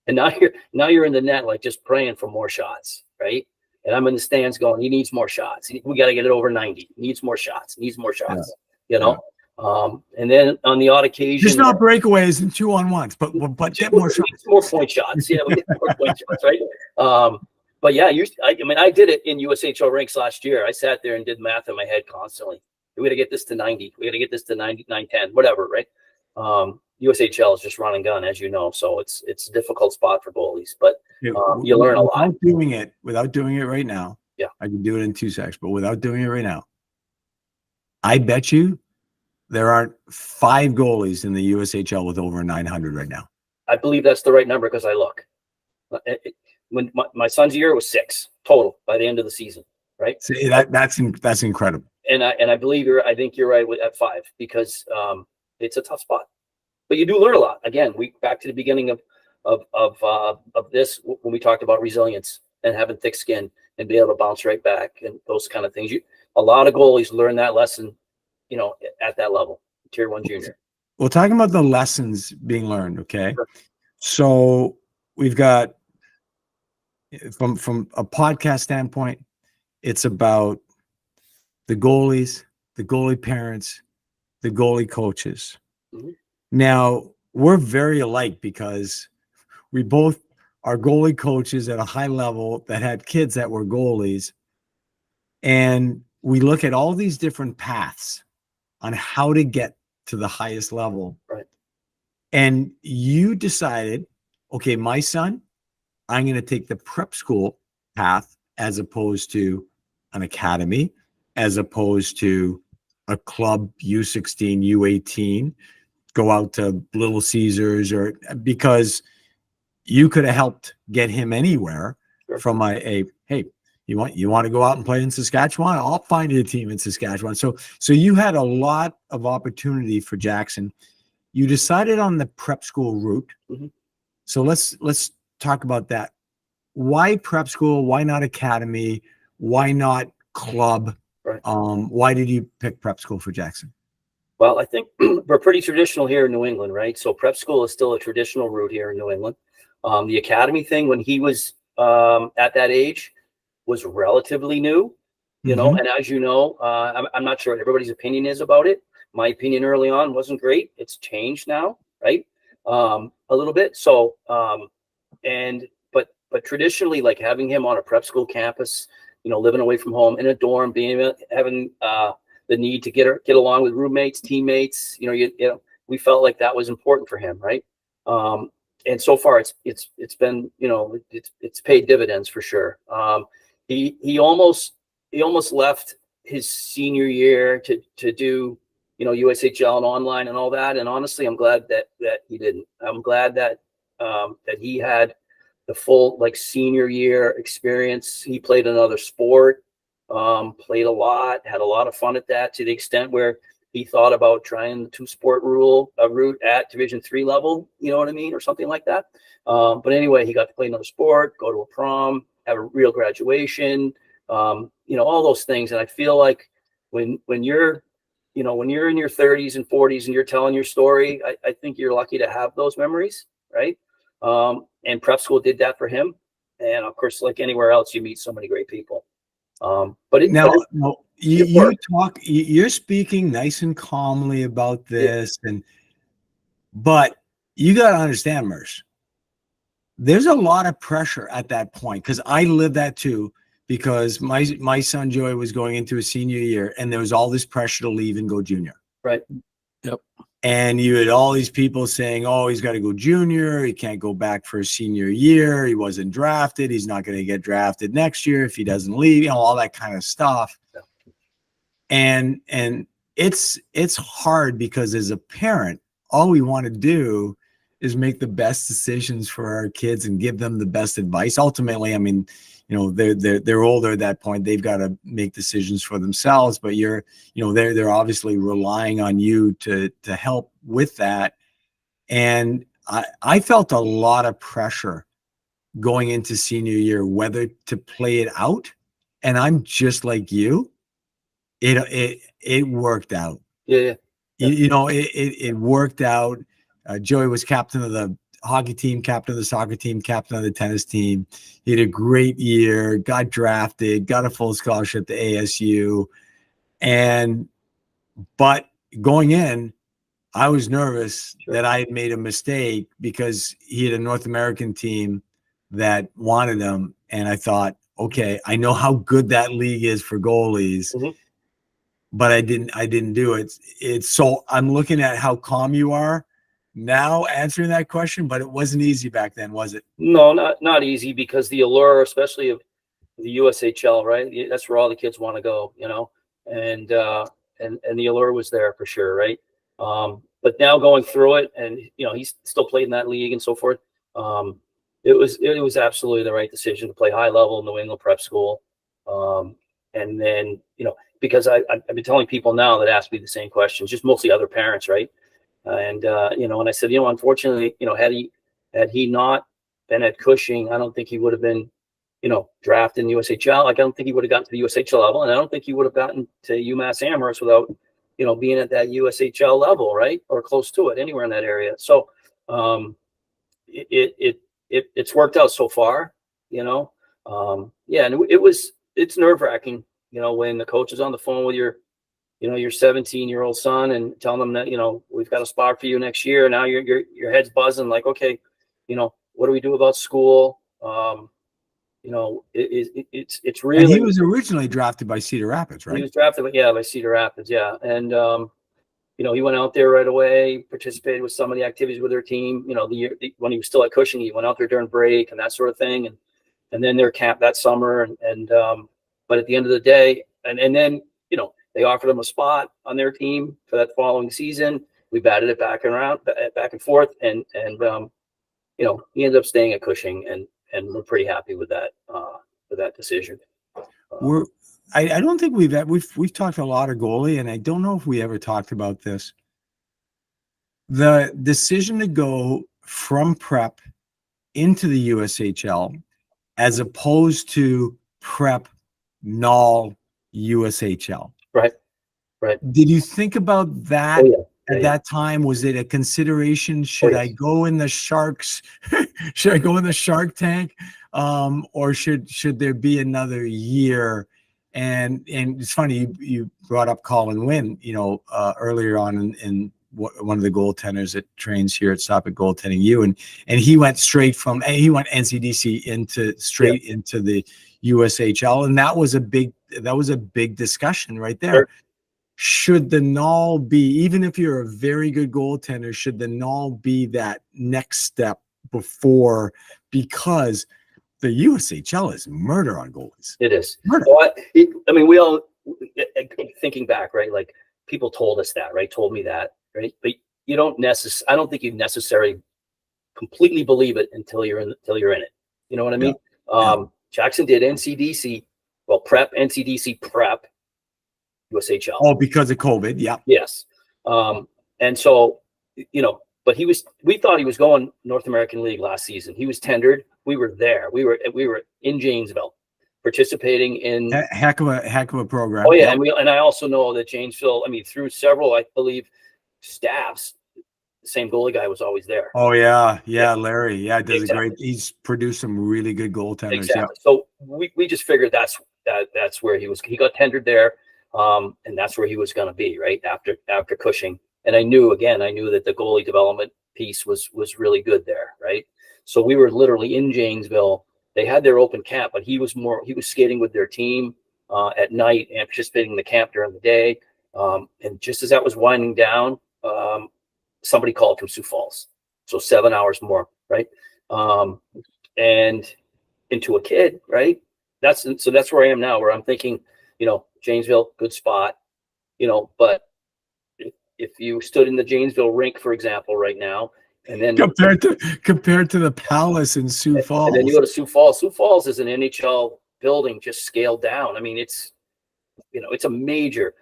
And now you're in the net, like just praying for more shots, right? And I'm in the stands going, he needs more shots. We got to get it over 90. He needs more shots. Yeah. And then on the odd occasion, just not breakaways and 2-on-1s, but get more shots. More point shots. Yeah, we get more point shots, right? But yeah, I did it in USHL ranks last year. I sat there and did math in my head constantly. We got to get this to 90. We got to get this to 99, 10, whatever, right? USHL is just run and gun, as you know, so it's a difficult spot for goalies, but you learn a lot. Without doing it right now, yeah, I can do it in 2 seconds, but without doing it right now, I bet you there aren't 5 goalies in the USHL with over 900 right now. I believe that's the right number because I look. When my son's year was 6 total by the end of the season, right? See, that's incredible. And I believe I think you're right at 5 because it's a tough spot. But you do learn a lot. Again, back to the beginning of this when we talked about resilience and having thick skin and be able to bounce right back and those kind of things. A lot of goalies learn that lesson, at that level, Tier 1 junior. Well, talking about the lessons being learned, okay? Sure. So we've got from a podcast standpoint, it's about the goalies, the goalie parents, the goalie coaches. Mm-hmm. Now, we're very alike because we both are goalie coaches at a high level that had kids that were goalies. And we look at all these different paths on how to get to the highest level. Right. And you decided, okay, my son, I'm going to take the prep school path as opposed to an academy as opposed to a club U16, U18, go out to Little Caesars, or because you could have helped get him anywhere from a hey, you want to go out and play in Saskatchewan? I'll find you a team in Saskatchewan. So you had a lot of opportunity for Jackson. You decided on the prep school route. Mm-hmm. So let's talk about that. Why prep school? Why not academy? Why not club? Right. Why did you pick prep school for Jackson? Well, I think we're pretty traditional here in New England, right? So prep school is still a traditional route here in New England. The academy thing, when he was at that age, was relatively new, you know. And as you know, I'm not sure what everybody's opinion is about it. My opinion early on wasn't great. It's changed now, right? A little bit. So, but traditionally, like having him on a prep school campus, you know, living away from home in a dorm, having the need to get along with roommates, teammates, you know, we felt like that was important for him, right? And so far, it's been, you know, it's paid dividends for sure. He almost left his senior year to do, you know, USHL and online and all that. And honestly, I'm glad that he didn't. I'm glad that he had the full like senior year experience. He played another sport, played a lot, had a lot of fun at that, to the extent where he thought about trying the 2-sport route at Division III level, you know what I mean, or something like that. But anyway, he got to play another sport, go to a prom, have a real graduation, you know, all those things. And I feel like when you're, you know, when you're in your 30s and 40s and you're telling your story, I think you're lucky to have those memories, right? And prep school did that for him. And of course, like anywhere else, you meet so many great people. But you're speaking nice and calmly about this, but you got to understand, Merce, there's a lot of pressure at that point, because I lived that too, because my son Joey was going into his senior year and there was all this pressure to leave and go junior. Right. Yep. And you had all these people saying, oh, he's got to go junior. He can't go back for his senior year. He wasn't drafted. He's not going to get drafted next year if he doesn't leave, you know, all that kind of stuff. Yeah. And it's hard, because as a parent, all we want to do is make the best decisions for our kids and give them the best advice. Ultimately, I mean, you know, they're older at that point. They've got to make decisions for themselves, but they're obviously relying on you to help with that. And I felt a lot of pressure going into senior year, whether to play it out. And I'm just like you. It worked out. Yeah. It worked out. Joey was captain of the hockey team, captain of the soccer team, captain of the tennis team. He had a great year, got drafted, got a full scholarship to ASU. But going in, I was nervous that I had made a mistake, because he had a North American team that wanted him. And I thought, okay, I know how good that league is for goalies, but I didn't do it. So I'm looking at how calm you are now answering that question, but it wasn't easy back then, was it? No, not easy, because the allure, especially of the USHL, right? That's where all the kids want to go, you know, and the allure was there for sure, right? But now going through it, and you know, he's still played in that league and so forth. It was absolutely the right decision to play high level New England prep school. And then, you know, because I've been telling people now that ask me the same questions, just mostly other parents, right? And you know, and I said, you know, unfortunately, you know, had he not been at Cushing, I don't think he would have been, you know, drafted in the USHL. Like, I don't think he would have gotten to the USHL level, and I don't think he would have gotten to UMass Amherst without, you know, being at that USHL level, right, or close to it, anywhere in that area. So it's worked out so far, you know. Yeah, and it's nerve-wracking, you know, when the coach is on the phone with your 17-year-old son and telling them that, you know, we've got a spot for you next year. Now your head's buzzing, like, okay, you know, what do we do about school? You know, it's really. And he was originally drafted by Cedar Rapids, right? He was drafted, by Cedar Rapids, yeah. And you know, he went out there right away, participated with some of the activities with their team. You know, when he was still at Cushing, he went out there during break and that sort of thing, and then their camp that summer, and But at the end of the day, and then, you know, they offered him a spot on their team for that following season. We batted it back and forth, and you know, he ended up staying at Cushing, and we're pretty happy with that decision. I don't think we've talked a lot of goalie, and I don't know if we ever talked about this. The decision to go from prep into the USHL as opposed to prep null USHL. Right. Did you think about that? Oh, yeah. At that time, was it a consideration? Should I go in the Sharks? Should I go in the Shark Tank? Or should there be another year? And it's funny you brought up Colin Wynn, you know, earlier on in one of the goaltenders that trains here at Stop at Goaltending U, and he went straight from NCDC into the USHL, and that was a big discussion right there. Sure. Should the null be, even if you're a very good goaltender, should the null be that next step before, because the USHL is murder on goalies. It is. Murder. Well, I mean, we all, thinking back, right? Like, people told us that, right? Told me that, right? But you don't I don't think you necessarily completely believe it until you're in it. You know what I mean? Yeah. Jackson did NCDC, prep, NCDC prep, USHL. Oh, because of COVID. Yeah. Yes. And so, you know, but we thought he was going North American League last season. He was tendered. We were there. We were in Janesville participating in heck of a program. Oh yeah. And I also know that Janesville, I mean, through several, I believe, staffs, the same goalie guy was always there. Oh yeah. Larry. Yeah. Does a great, he's produced some really good goaltenders. Exactly. Yeah. So we just figured that's where he got tendered there. And that's where he was going to be, right after Cushing. And I knew that the goalie development piece was really good there, right? So we were literally in Janesville. They had their open camp, but he was skating with their team at night and participating in the camp during the day. And just as that was winding down, somebody called from Sioux Falls. So 7 hours more, right? And into a kid, right? That's where I am now, where I'm thinking, you know, Janesville, good spot, you know, but if you stood in the Janesville rink, for example, right now, and then compared to the Palace in Sioux Falls, and then you go to Sioux Falls. Sioux Falls is an NHL building just scaled down. I mean, it's, you know, it's a major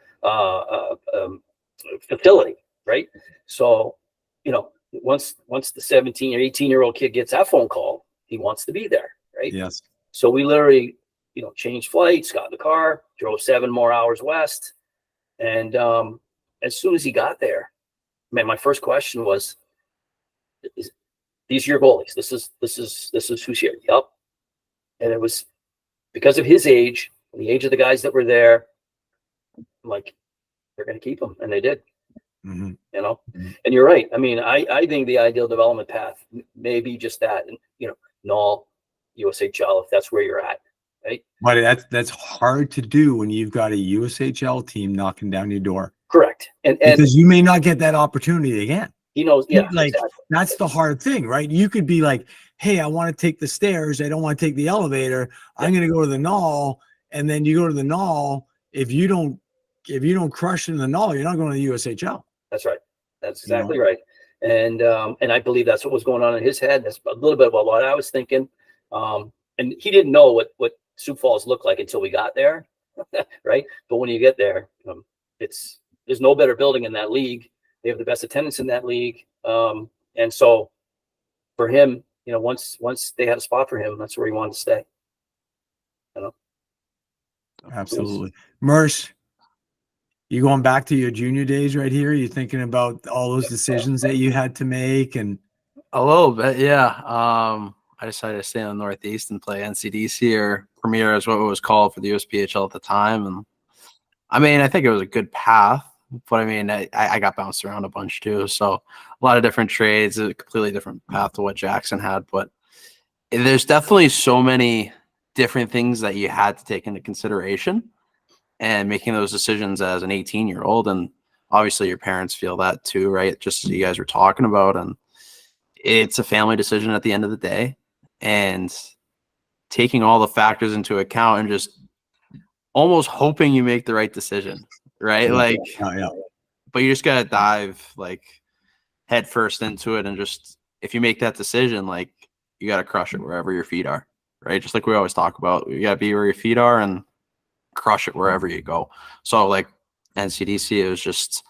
facility, right? So, you know, once the 17 or 18-year-old kid gets that phone call, he wants to be there, right? Yes. So we literally, you know, changed flights, got in the car, drove 7 more hours west. And as soon as he got there, man, my first question was, these are your goalies. This is who's here. Yep. And it was because of his age, and the age of the guys that were there, I'm like, they're going to keep him. And they did. Mm-hmm. You know, mm-hmm. And you're right. I mean, I think the ideal development path may be just that. And, you know, null, USHL, if that's where you're at. Right. But that's hard to do when you've got a USHL team knocking down your door. Correct. And because you may not get that opportunity again. He knows. Yeah. Like, exactly. That's the hard thing, right? You could be like, hey, I want to take the stairs. I don't want to take the elevator. Yeah. I'm going to go to the null. And then you go to the null. If you don't crush in the null, you're not going to the USHL. That's right. That's exactly right. And I believe that's what was going on in his head. That's a little bit about what I was thinking. And he didn't know what Sioux Falls looked like until we got there, right? But when you get there, there's no better building in that league. They have the best attendance in that league, and so for him, you know, once they had a spot for him, that's where he wanted to stay. You know, absolutely. Merce, you going back to your junior days right here? You thinking about all those decisions that you had to make, and a little bit, yeah. I decided to stay in the Northeast and play NCDC, or Premier is what it was called for the USPHL at the time. And I mean, I think it was a good path, but I mean, I got bounced around a bunch too. So a lot of different trades, a completely different path to what Jackson had. But there's definitely so many different things that you had to take into consideration and making those decisions as an 18-year-old. And obviously your parents feel that too, right? Just as you guys were talking about. And it's a family decision at the end of the day. And taking all the factors into account and just almost hoping you make the right decision, right? Yeah. Like, Yeah. but you just gotta dive like head first into it, and just if you make that decision, like you gotta crush it wherever your feet are, right? Just like we always talk about, you gotta be where your feet are and crush it wherever you go. So like NCDC, it was just,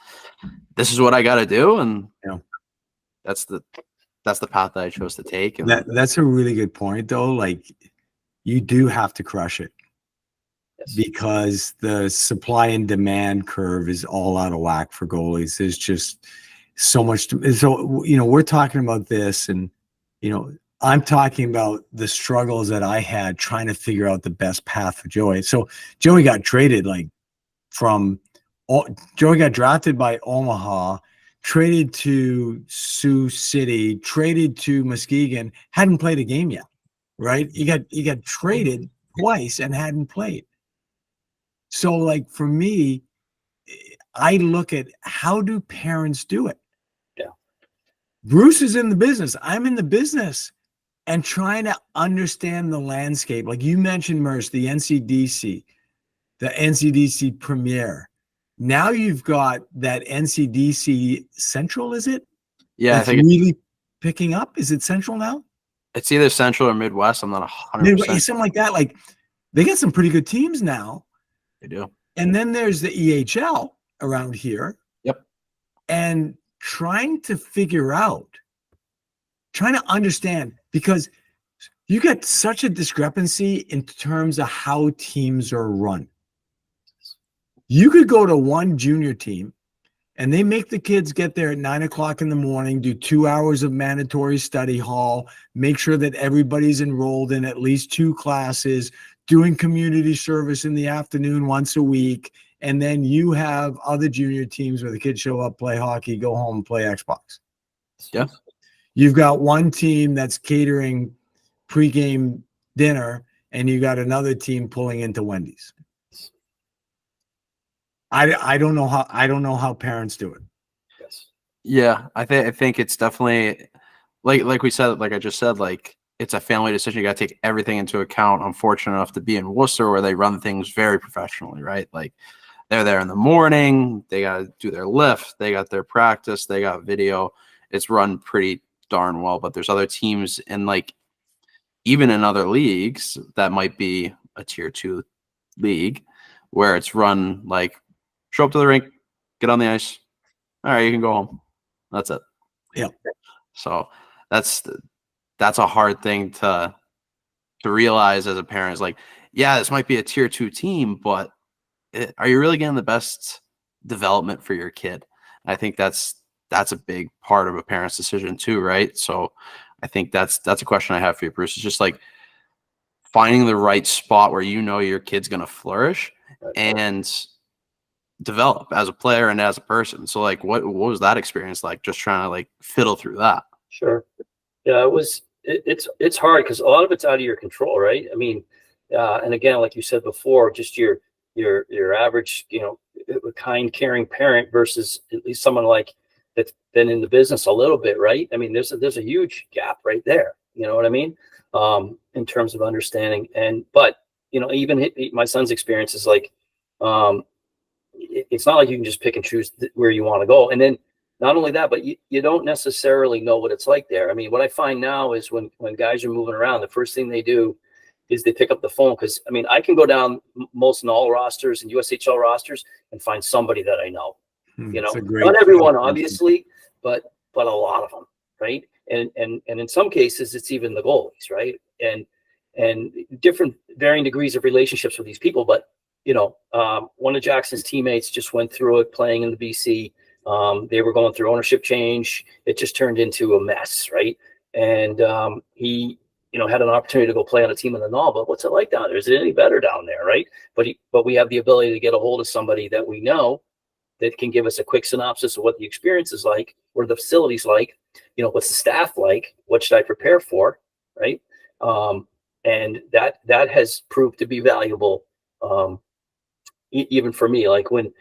this is what I gotta do, and Yeah. that's the path that I chose to take. And That's a really good point, though. Like, you do have to crush it because the supply and demand curve is all out of whack for goalies. There's just so much. So, we're talking about this, and, I'm talking about the struggles that I had trying to figure out the best path for Joey. So Joey got traded Joey got drafted by Omaha, traded to Sioux City, traded to Muskegon, hadn't played a game yet, right? He got traded twice and hadn't played. So, like, for me, I look at, how do parents do it? Yeah. Bruce is in the business. I'm in the business, and trying to understand the landscape. Like you mentioned, Merce, the NCDC Premier. Now you've got that NCDC Central, is it? yeah, That's I think really picking up. Is it Central now? it's either Central or Midwest. I'm not 100%. Something like that. Like, they got some pretty good teams now. They do. And then there's the EHL around here. Yep. And trying to understand, because you get such a discrepancy in terms of how teams are run. You could go to one junior team and they make the kids get there at 9 o'clock in the morning, do 2 hours of mandatory study hall, make sure that everybody's enrolled in at least 2 classes, doing community service in the afternoon once a week. And then you have other junior teams where the kids show up, play hockey, go home, and play Xbox. Yeah. You've got one team that's catering pregame dinner, and you got another team pulling into Wendy's. I don't know how parents do it. Yes. Yeah, I think it's definitely like we said, like I just said, like it's a family decision. You got to take everything into account. I'm fortunate enough to be in Worcester, where they run things very professionally, right? Like, they're there in the morning, they got to do their lift, they got their practice, they got video. It's run pretty darn well. But there's other teams, and like even in other leagues that might be a tier 2 league, where it's run like, show up to the rink, get on the ice, all right, you can go home. That's it. Yeah. So that's a hard thing to realize as a parent. Is like, yeah, this might be a tier 2 team, but are you really getting the best development for your kid? I think that's a big part of a parent's decision too, right? So I think that's a question I have for you, Bruce. It's just like finding the right spot where your kid's going to flourish and develop as a player and as a person. So like, what was that experience like, just trying to like fiddle through that? Sure. Yeah, it's hard because a lot of it's out of your control, right? I mean, and again, like you said before, just your average, kind, caring parent versus at least someone like that's been in the business a little bit, right? I mean, there's a huge gap right there. You know what I mean? In terms of understanding, but even my son's experience is like, it's not like you can just pick and choose where you want to go. And then not only that, but you don't necessarily know what it's like there. I mean, what I find now is when guys are moving around, the first thing they do is they pick up the phone. Because I mean, I can go down most and all rosters and USHL rosters and find somebody that I know. Not everyone, obviously, but a lot of them, right? And in some cases, it's even the goalies, right? And different varying degrees of relationships with these people. But one of Jackson's teammates just went through it playing in the BC. They were going through ownership change. It just turned into a mess, right? And he, had an opportunity to go play on a team in the Null. But what's it like down there? Is it any better down there, right? But we have the ability to get a hold of somebody that we know that can give us a quick synopsis of what the experience is like, what are the facilities like, what's the staff like, what should I prepare for, right? And that has proved to be valuable. Even for me, like when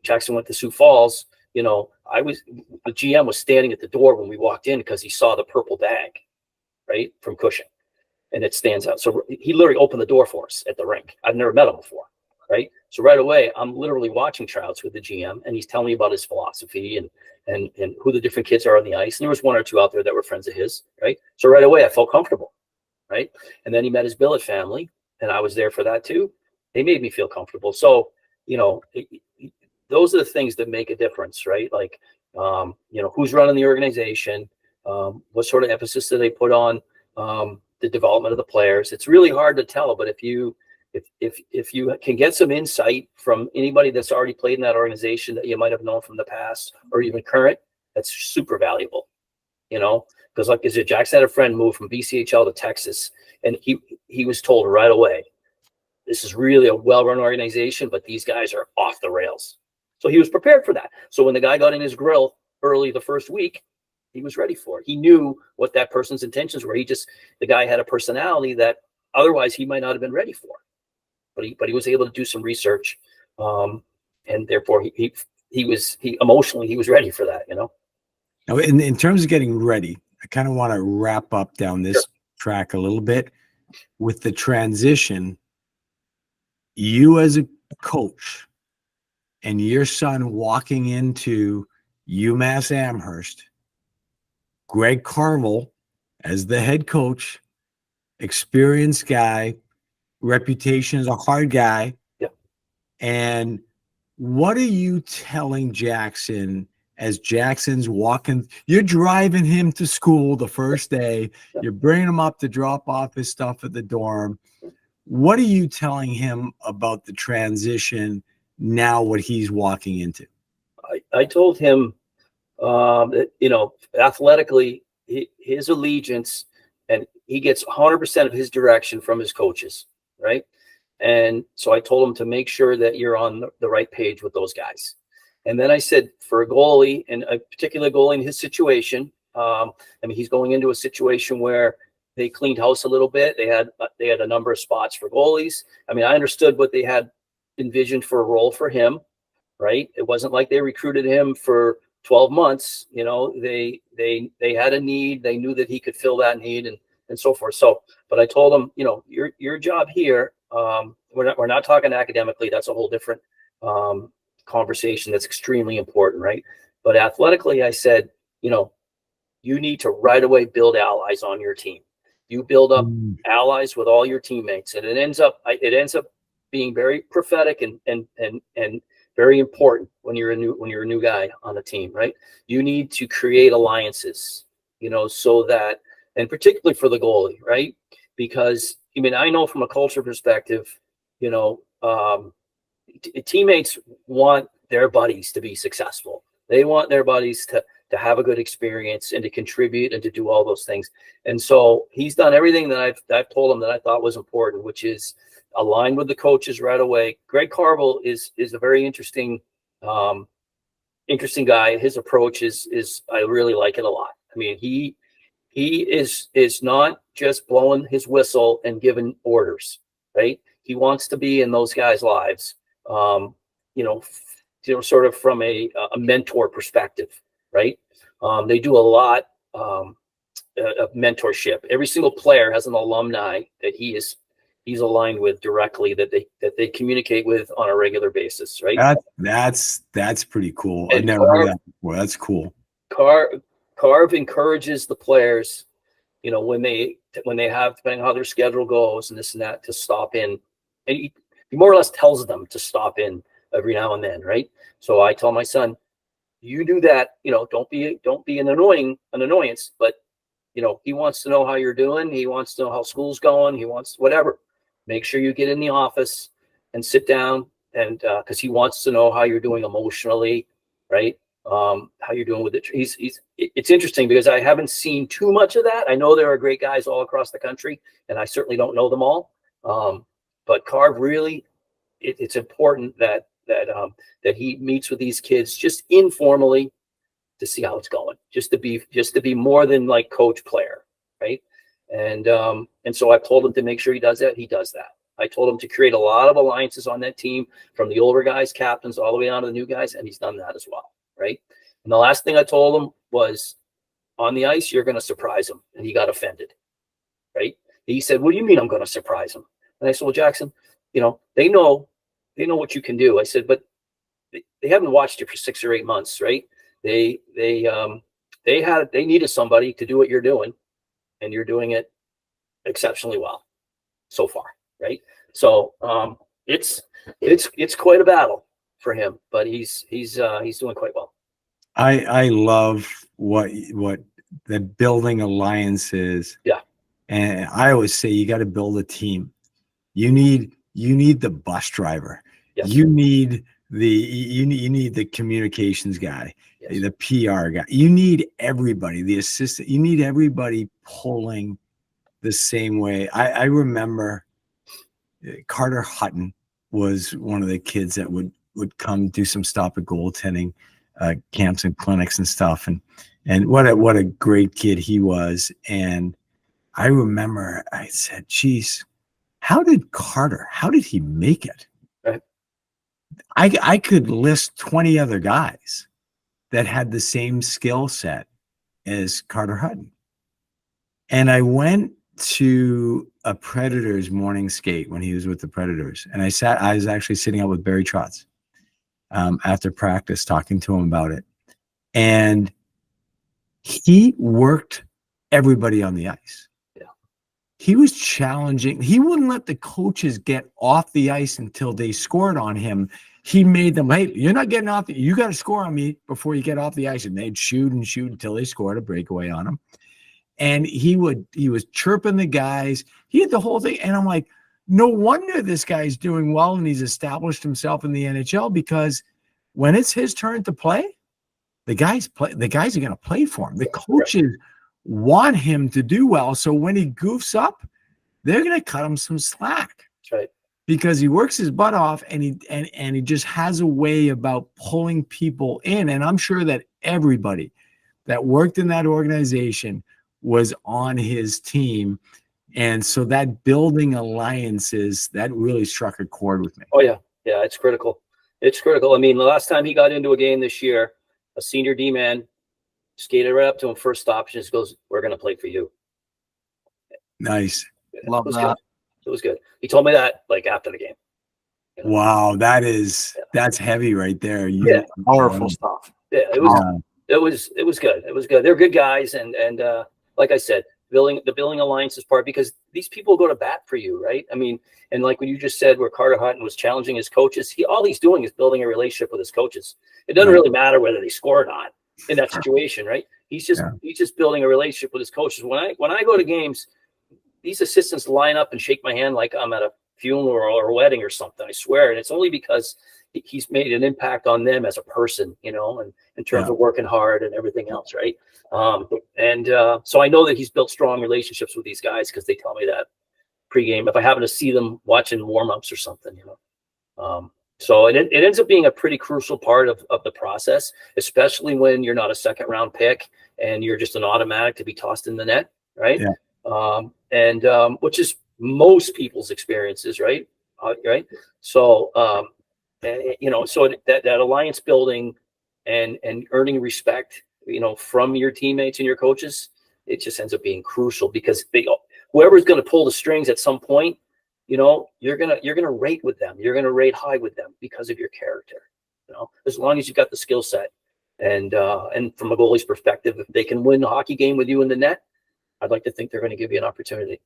Jackson went to Sioux Falls, the GM was standing at the door when we walked in because he saw the purple bag, right, from Cushing. and it stands out. So he literally opened the door for us at the rink. I've never met him before, right? So right away, I'm literally watching tryouts with the GM, and he's telling me about his philosophy and who the different kids are on the ice. And there was one or two out there that were friends of his, right? So right away, I felt comfortable, right? And then he met his billet family, and I was there for that too. They made me feel comfortable. So, those are the things that make a difference, right? Like, who's running the organization, what sort of emphasis do they put on the development of the players. It's really hard to tell, but if you can get some insight from anybody that's already played in that organization that you might have known from the past or even current, that's super valuable, because like I said, Jackson had a friend move from BCHL to Texas, and he was told right away, this is really a well-run organization, but these guys are off the rails. So he was prepared for that. So when the guy got in his grill early the first week, he was ready for it. He knew what that person's intentions were. The guy had a personality that otherwise he might not have been ready for, but he was able to do some research, and therefore he emotionally was ready for that. Now, in terms of getting ready, I kind of want to wrap up down this track a little bit with the transition. You as a coach and your son walking into UMass Amherst, Greg Carvel as the head coach, experienced guy, reputation as a hard guy. Yep. And what are you telling Jackson as Jackson's walking? You're driving him to school the first day. Yep. You're bringing him up to drop off his stuff at the dorm. What are you telling him about the transition now, what he's walking into? I told him that, athletically, his allegiance, and he gets 100% of his direction from his coaches, right? And so I told him to make sure that you're on the right page with those guys. And then I said, for a goalie, and a particular goalie in his situation, he's going into a situation where they cleaned house a little bit. They had a number of spots for goalies. I understood what they had envisioned for a role for him, right? It wasn't like they recruited him for 12 months. They had a need. They knew that he could fill that need and so forth. So, but I told him, your job here, we're not talking academically. That's a whole different conversation. That's extremely important, right? But athletically, I said, you need to right away build allies on your team. You build up allies with all your teammates, and it ends up being very prophetic and very important when you're a new guy on the team, right? You need to create alliances, so that, and particularly for the goalie, right? Because I know from a culture perspective, teammates want their buddies to be successful. They want their buddies to have a good experience and to contribute and to do all those things. And so he's done everything that I've told him that I thought was important, which is align with the coaches right away. Greg Carvel is a very interesting guy. His approach is I really like it a lot. He is not just blowing his whistle and giving orders, right? He wants to be in those guys' lives, sort of from a mentor perspective, right? They do a lot of mentorship. Every single player has an alumni that he's aligned with directly, that they communicate with on a regular basis, right? That's pretty cool. And I never heard that before. That's cool. Carve encourages the players, when they have, depending on how their schedule goes and this and that, to stop in, and he more or less tells them to stop in every now and then, right? So I tell my son, you do that, don't be an annoyance, but he wants to know how you're doing. He wants to know how school's going. He wants whatever. Make sure you get in the office and sit down, and because he wants to know how you're doing emotionally, right? How you're doing with it. It's interesting because I haven't seen too much of that. I know there are great guys all across the country, and I certainly don't know them all. But Carv really, it's important that he meets with these kids just informally to see how it's going, just to be more than like coach player, right? And so I told him to make sure he does that. He does that. I told him to create a lot of alliances on that team, from the older guys, captains, all the way down to the new guys, and he's done that as well, right? And the last thing I told him was, on the ice, you're going to surprise him, and he got offended, right? He said, "What do you mean I'm going to surprise them?" And I said, "Well, Jackson, they know what you can do." I said, "But they haven't watched you for 6 or 8 months, right? They needed somebody to do what you're doing, and you're doing it exceptionally well so far, right? So it's quite a battle for him, but he's doing quite well." I love what the building alliances. Yeah. And I always say you got to build a team. You need the bus driver. Yes. You need the communications guy, Yes. the PR guy. You need everybody, the assistant. You need everybody pulling the same way. I remember Carter Hutton was one of the kids that would come do some stop at goaltending camps and clinics and stuff, and what a great kid he was. And I remember I said, geez, how did he make it? Right. I could list 20 other guys that had the same skill set as Carter Hutton. And I went to a Predators morning skate when he was with the Predators. And I was actually sitting out with Barry Trotz after practice, talking to him about it. And he worked everybody on the ice. Yeah. He was challenging. He wouldn't let the coaches get off the ice until they scored on him. He made them, hey, you're not getting off. You got to score on me before you get off the ice. And they'd shoot and shoot until they scored a breakaway on him. And he was chirping the guys. He had the whole thing. And I'm like, no wonder this guy's doing well and he's established himself in the NHL, because when it's his turn to play, the guys are going to play for him. The coaches want him to do well. So when he goofs up, they're going to cut him some slack. That's right. Because he works his butt off and he just has a way about pulling people in. And I'm sure that everybody that worked in that organization was on his team. And so that building alliances, that really struck a chord with me. Oh yeah. Yeah. It's critical. It's critical. I mean, the last time he got into a game this year, a senior D-man skated right up to him, first stop, and just goes, "We're going to play for you." Nice. Love that. It was good. He told me that like after the game. Wow. That's heavy right there. Powerful stuff. Yeah. It was good. It was good. They're good guys. And like I said, building alliances part, because these people go to bat for you, right? I mean, and like when you just said where Carter Hutton was challenging his coaches, all he's doing is building a relationship with his coaches. It doesn't really matter whether they score or not in that situation, right? He's just building a relationship with his coaches. When I go to games, these assistants line up and shake my hand like I'm at a funeral or a wedding or something. I swear. And it's only because he's made an impact on them as a person, and in terms of working hard and everything else, right? So I know that he's built strong relationships with these guys because they tell me that pregame if I happen to see them watching warm-ups or something, So it ends up being a pretty crucial part of the process, especially when you're not a second-round pick and you're just an automatic to be tossed in the net, right? Yeah. Which is most people's experiences, right? Right. So, so that alliance building and earning respect, from your teammates and your coaches, it just ends up being crucial, because whoever's going to pull the strings at some point, you're gonna rate with them. You're gonna rate high with them because of your character. As long as you've got the skill set, and from a goalie's perspective, if they can win a hockey game with you in the net, I'd like to think they're going to give you an opportunity.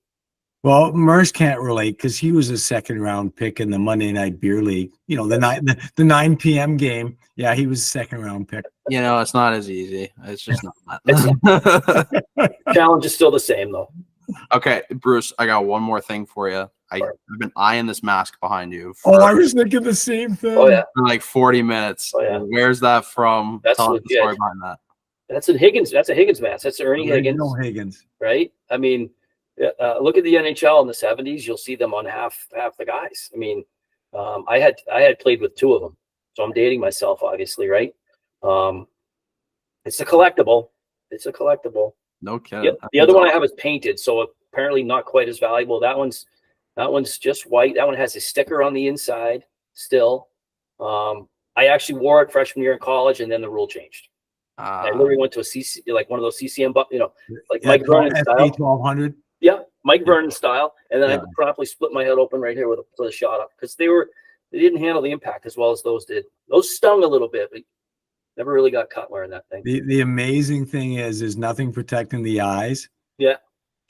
Well, Merce can't relate because he was a second-round pick in the Monday Night Beer League. The 9 p.m. game. Yeah, he was a second-round pick. It's not as easy. It's just not that. Challenge is still the same, though. Okay, Bruce, I got one more thing for you. I've been eyeing this mask behind you. I was thinking the same thing. Oh, yeah. For like 40 minutes. Oh, yeah. Where's that from? Tell us the story behind that. That's a Higgins. That's a Higgins mask. That's Ernie Higgins. Higgins. Right? I mean, look at the NHL in the 70s. You'll see them on half the guys. I mean, I had played with two of them, so I'm dating myself, obviously, right? It's a collectible. No kidding. Yep. The other one I have is painted, so apparently not quite as valuable. That one's just white. That one has a sticker on the inside still. I actually wore it freshman year in college, and then the rule changed. I literally went to a CC, like one of those CCM, like Mike Vernon style. 1200. Yeah, Mike Vernon style, and then Yeah. I promptly split my head open right here with a shot up because they didn't handle the impact as well as those did. Those stung a little bit, but never really got cut wearing that thing. The amazing thing is there's nothing protecting the eyes. Yeah,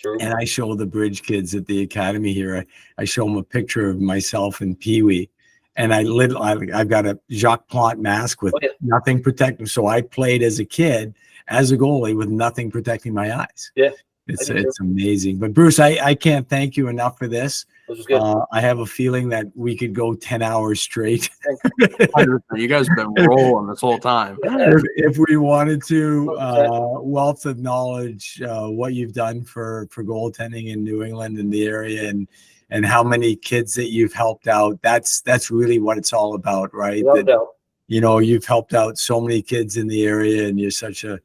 true. And I show the bridge kids at the academy here. I show them a picture of myself and Pee Wee, and I've got a Jacques Plante mask with nothing protecting. So I played as a kid as a goalie with nothing protecting my eyes. Yeah, it's amazing. But Bruce, I can't thank you enough for this. This was good. I have a feeling that we could go 10 hours straight. You guys have been rolling this whole time. If we wanted to, wealth of knowledge, what you've done for goaltending in New England and the area, and how many kids that you've helped out. That's really what it's all about, right? You know, you've helped out so many kids in the area, and you're such a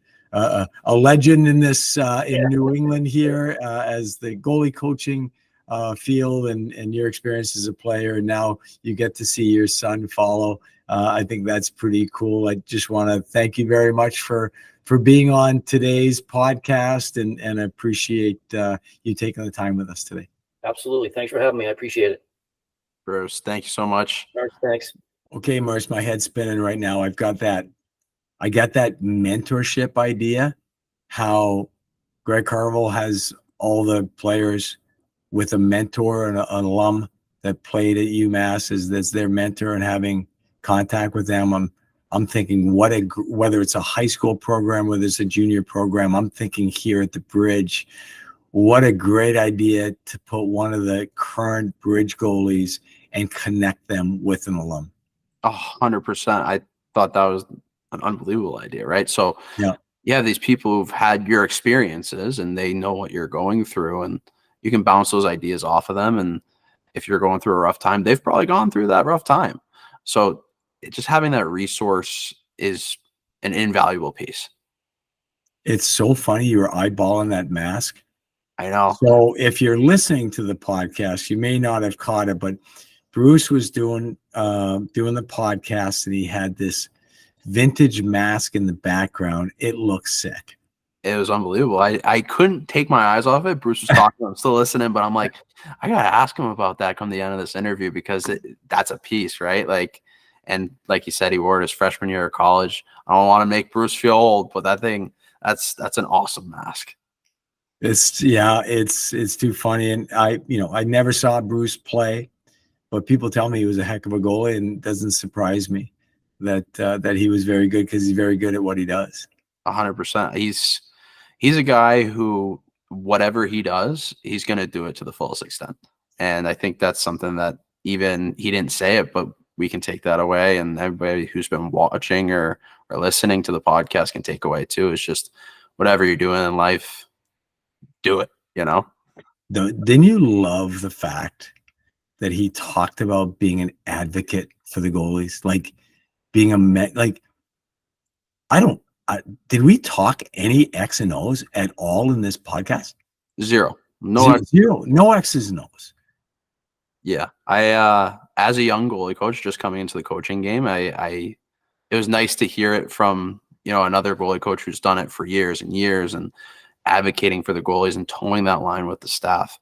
legend in this in New England here as the goalie coaching field, and your experience as a player, and now you get to see your son follow. I think that's pretty cool. I just want to thank you very much for being on today's podcast, and I appreciate you taking the time with us today. Absolutely. Thanks for having me. I appreciate it. Bruce, thank you so much. Thanks. Okay, Merce, my head's spinning right now. I got that mentorship idea, how Greg Carvel has all the players with a mentor and an alum that played at UMass as their mentor, and having contact with them. I'm thinking whether it's a high school program, whether it's a junior program, I'm thinking here at the Bridge, what a great idea to put one of the current Bridge goalies and connect them with an alum. 100%. I thought that was an unbelievable idea, right? So yeah, these people who've had your experiences and they know what you're going through, and you can bounce those ideas off of them. And if you're going through a rough time, they've probably gone through that rough time. So just having that resource is an invaluable piece. It's so funny you were eyeballing that mask. I know. So if you're listening to the podcast, you may not have caught it, but Bruce was doing the podcast, and he had this vintage mask in the background. It looks sick. It was unbelievable. I couldn't take my eyes off it. Bruce was talking. I'm still listening, but I'm like, I got to ask him about that come the end of this interview, because that's a piece, right? Like, and like he said, he wore it his freshman year of college. I don't want to make Bruce feel old, but that thing, that's an awesome mask. It's too funny. And I never saw Bruce play, but people tell me he was a heck of a goalie, and it doesn't surprise me that he was very good, because he's very good at what he does. 100%. He's a guy who, whatever he does, he's going to do it to the fullest extent. And I think that's something that, even he didn't say it, but we can take that away. And everybody who's been watching or listening to the podcast can take away too. It's just whatever you're doing in life, do it, you know? Didn't you love the fact that he talked about being an advocate for the goalies? Like being did we talk any X and O's at all in this podcast? Zero. Zero. No X's and O's. Yeah. I as a young goalie coach just coming into the coaching game, it was nice to hear it from, another goalie coach who's done it for years and years, and advocating for the goalies and towing that line with the staff.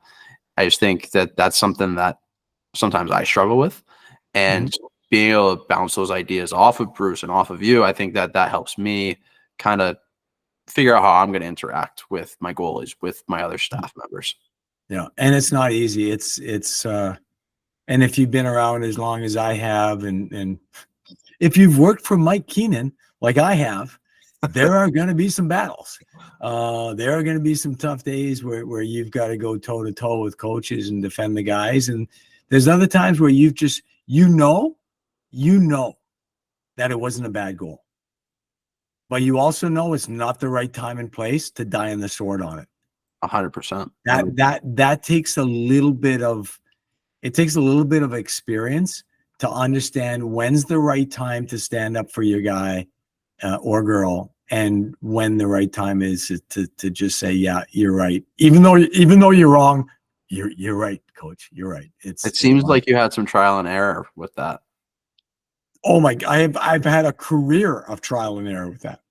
I just think that that's something that sometimes I struggle with, and being able to bounce those ideas off of Bruce and off of you, I think that helps me kind of figure out how I'm going to interact with my goalies, with my other staff members. Yeah. And it's not easy. It's and if you've been around as long as I have, and if you've worked for Mike Keenan, like I have, there are going to be some battles. There are going to be some tough days where you've got to go toe to toe with coaches and defend the guys. And there's other times where you've just, you know that it wasn't a bad goal, but you also know it's not the right time and place to die on the sword on it. 100%. That takes a little bit of experience to understand when's the right time to stand up for your guy or girl, and when the right time is to just say, yeah, you're right. Even though you're wrong, you're right, coach. You're right. It seems like you had some trial and error with that. Oh my God, I've had a career of trial and error with that.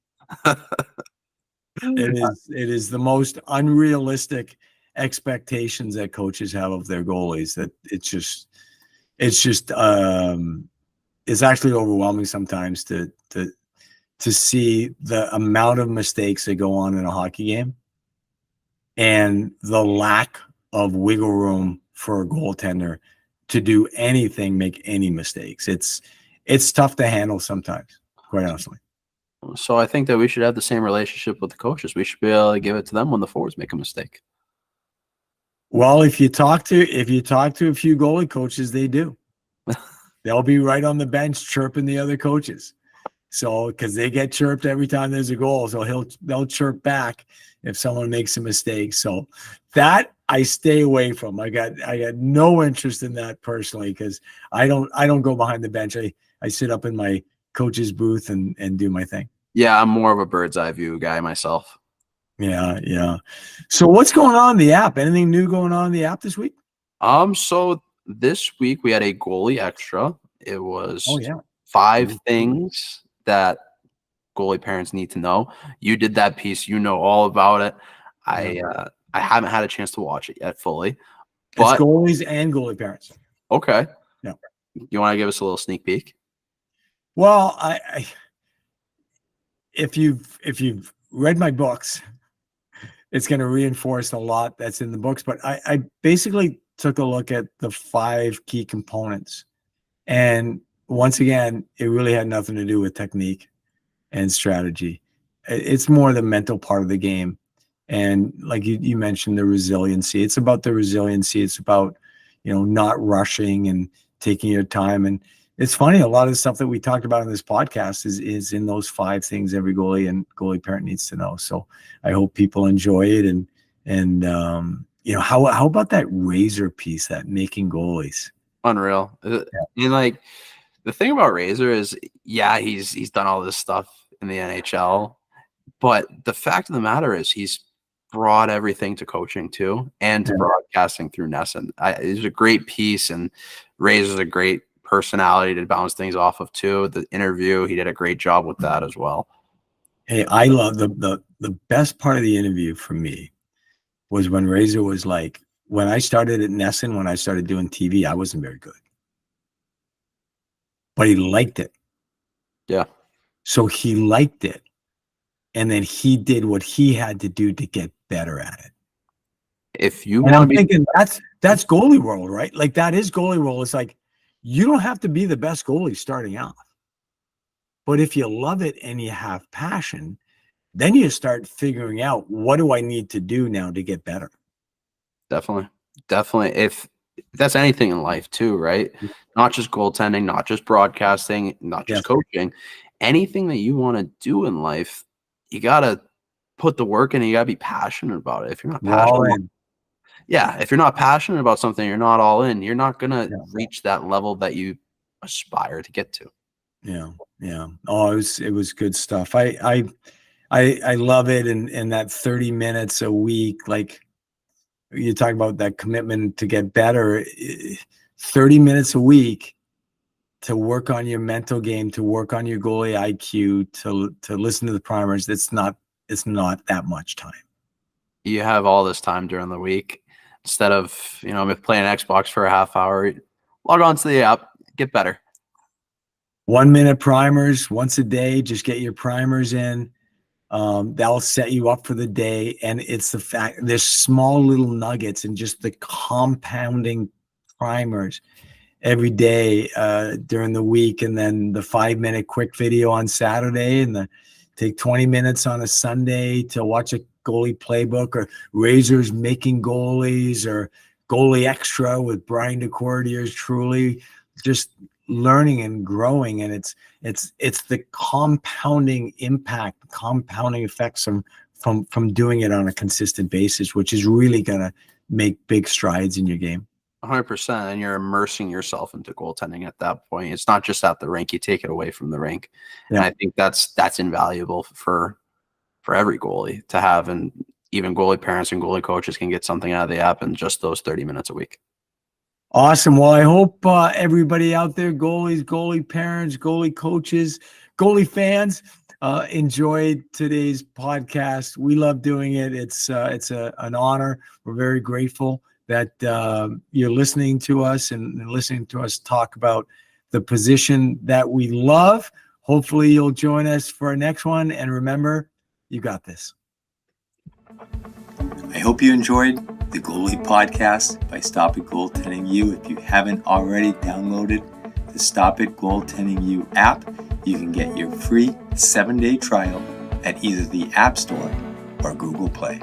It is the most unrealistic expectations that coaches have of their goalies that it's actually overwhelming sometimes to see the amount of mistakes that go on in a hockey game and the lack of wiggle room for a goaltender to do anything, make any mistakes. It's tough to handle sometimes, quite honestly. So I think that we should have the same relationship with the coaches. We should be able to give it to them when the forwards make a mistake. Well, if you talk to a few goalie coaches, they do. They'll be right on the bench chirping the other coaches. So, because they get chirped every time there's a goal, so they'll chirp back if someone makes a mistake. So that I stay away from. I got no interest in that personally, because I don't go behind the bench. I sit up in my coach's booth and do my thing. Yeah, I'm more of a bird's eye view guy myself. Yeah. So what's going on in the app? Anything new going on in the app this week? So this week we had a goalie extra. It was 5 things that goalie parents need to know. You did that piece. You know all about it. I haven't had a chance to watch it yet fully. But it's goalies and goalie parents. Okay. Yeah. You want to give us a little sneak peek? Well, I if you've read my books, it's going to reinforce a lot that's in the books. But I basically took a look at the 5 key components. And once again, it really had nothing to do with technique and strategy. It's more the mental part of the game. And like you mentioned, the resiliency. It's about the resiliency. It's about, not rushing and taking your time. And it's funny, a lot of the stuff that we talked about in this podcast is in those 5 things every goalie and goalie parent needs to know. So I hope people enjoy it. And how about that razor piece, that making goalies? Unreal. And like the thing about Razor is, he's done all this stuff in the NHL, but the fact of the matter is he's brought everything to coaching too, and to broadcasting through NESN. It's a great piece, and Razor's a great personality to bounce things off of too. The interview, he did a great job with that as well. Hey, I love the best part of the interview for me was when Razor was like, when I started at NESN, when I started doing TV, I wasn't very good. But he liked it. Yeah. So he liked it. And then he did what he had to do to get better at it. If you want to thinking that's goalie world, right? Like that is goalie world. It's like you don't have to be the best goalie starting out. But if you love it and you have passion, then you start figuring out, what do I need to do now to get better? Definitely. If that's anything in life too, right? Not just goaltending, not just broadcasting, not just coaching. Anything that you want to do in life, you got to put the work in and you got to be passionate about it. If you're not passionate, if you're not passionate about something, you're not all in. You're not going to reach that level that you aspire to get to. Yeah. Oh, it was good stuff. I love it. And that 30 minutes a week, like you talk about that commitment to get better, 30 minutes a week to work on your mental game, to work on your goalie IQ, to listen to the primers. It's not that much time. You have all this time during the week. Instead of, playing Xbox for a half hour, log on to the app, get better. 1 minute primers once a day. Just get your primers in. That'll set you up for the day. And it's the fact there's small little nuggets and just the compounding primers every day during the week. And then the 5-minute quick video on Saturday, and take 20 minutes on a Sunday to watch a goalie playbook, or Razors Making Goalies, or Goalie Extra with Brian DeCourtier's truly just learning and growing. And it's the compounding impact, compounding effects from doing it on a consistent basis, which is really going to make big strides in your game. 100%. And you're immersing yourself into goaltending at that point. It's not just at the rink. You take it away from the rink. And I think that's invaluable for every goalie to have. And even goalie parents and goalie coaches can get something out of the app in just those 30 minutes a week. Awesome. Well, I hope everybody out there, goalies, goalie parents, goalie coaches, goalie fans, enjoyed today's podcast. We love doing it. It's an honor. We're very grateful that you're listening to us and listening to us talk about the position that we love. Hopefully you'll join us for our next one. And remember, you got this. I hope you enjoyed the Goalie podcast by Stop It Goaltending You. If you haven't already downloaded the Stop It Goaltending You app, you can get your free 7-day trial at either the App Store or Google Play.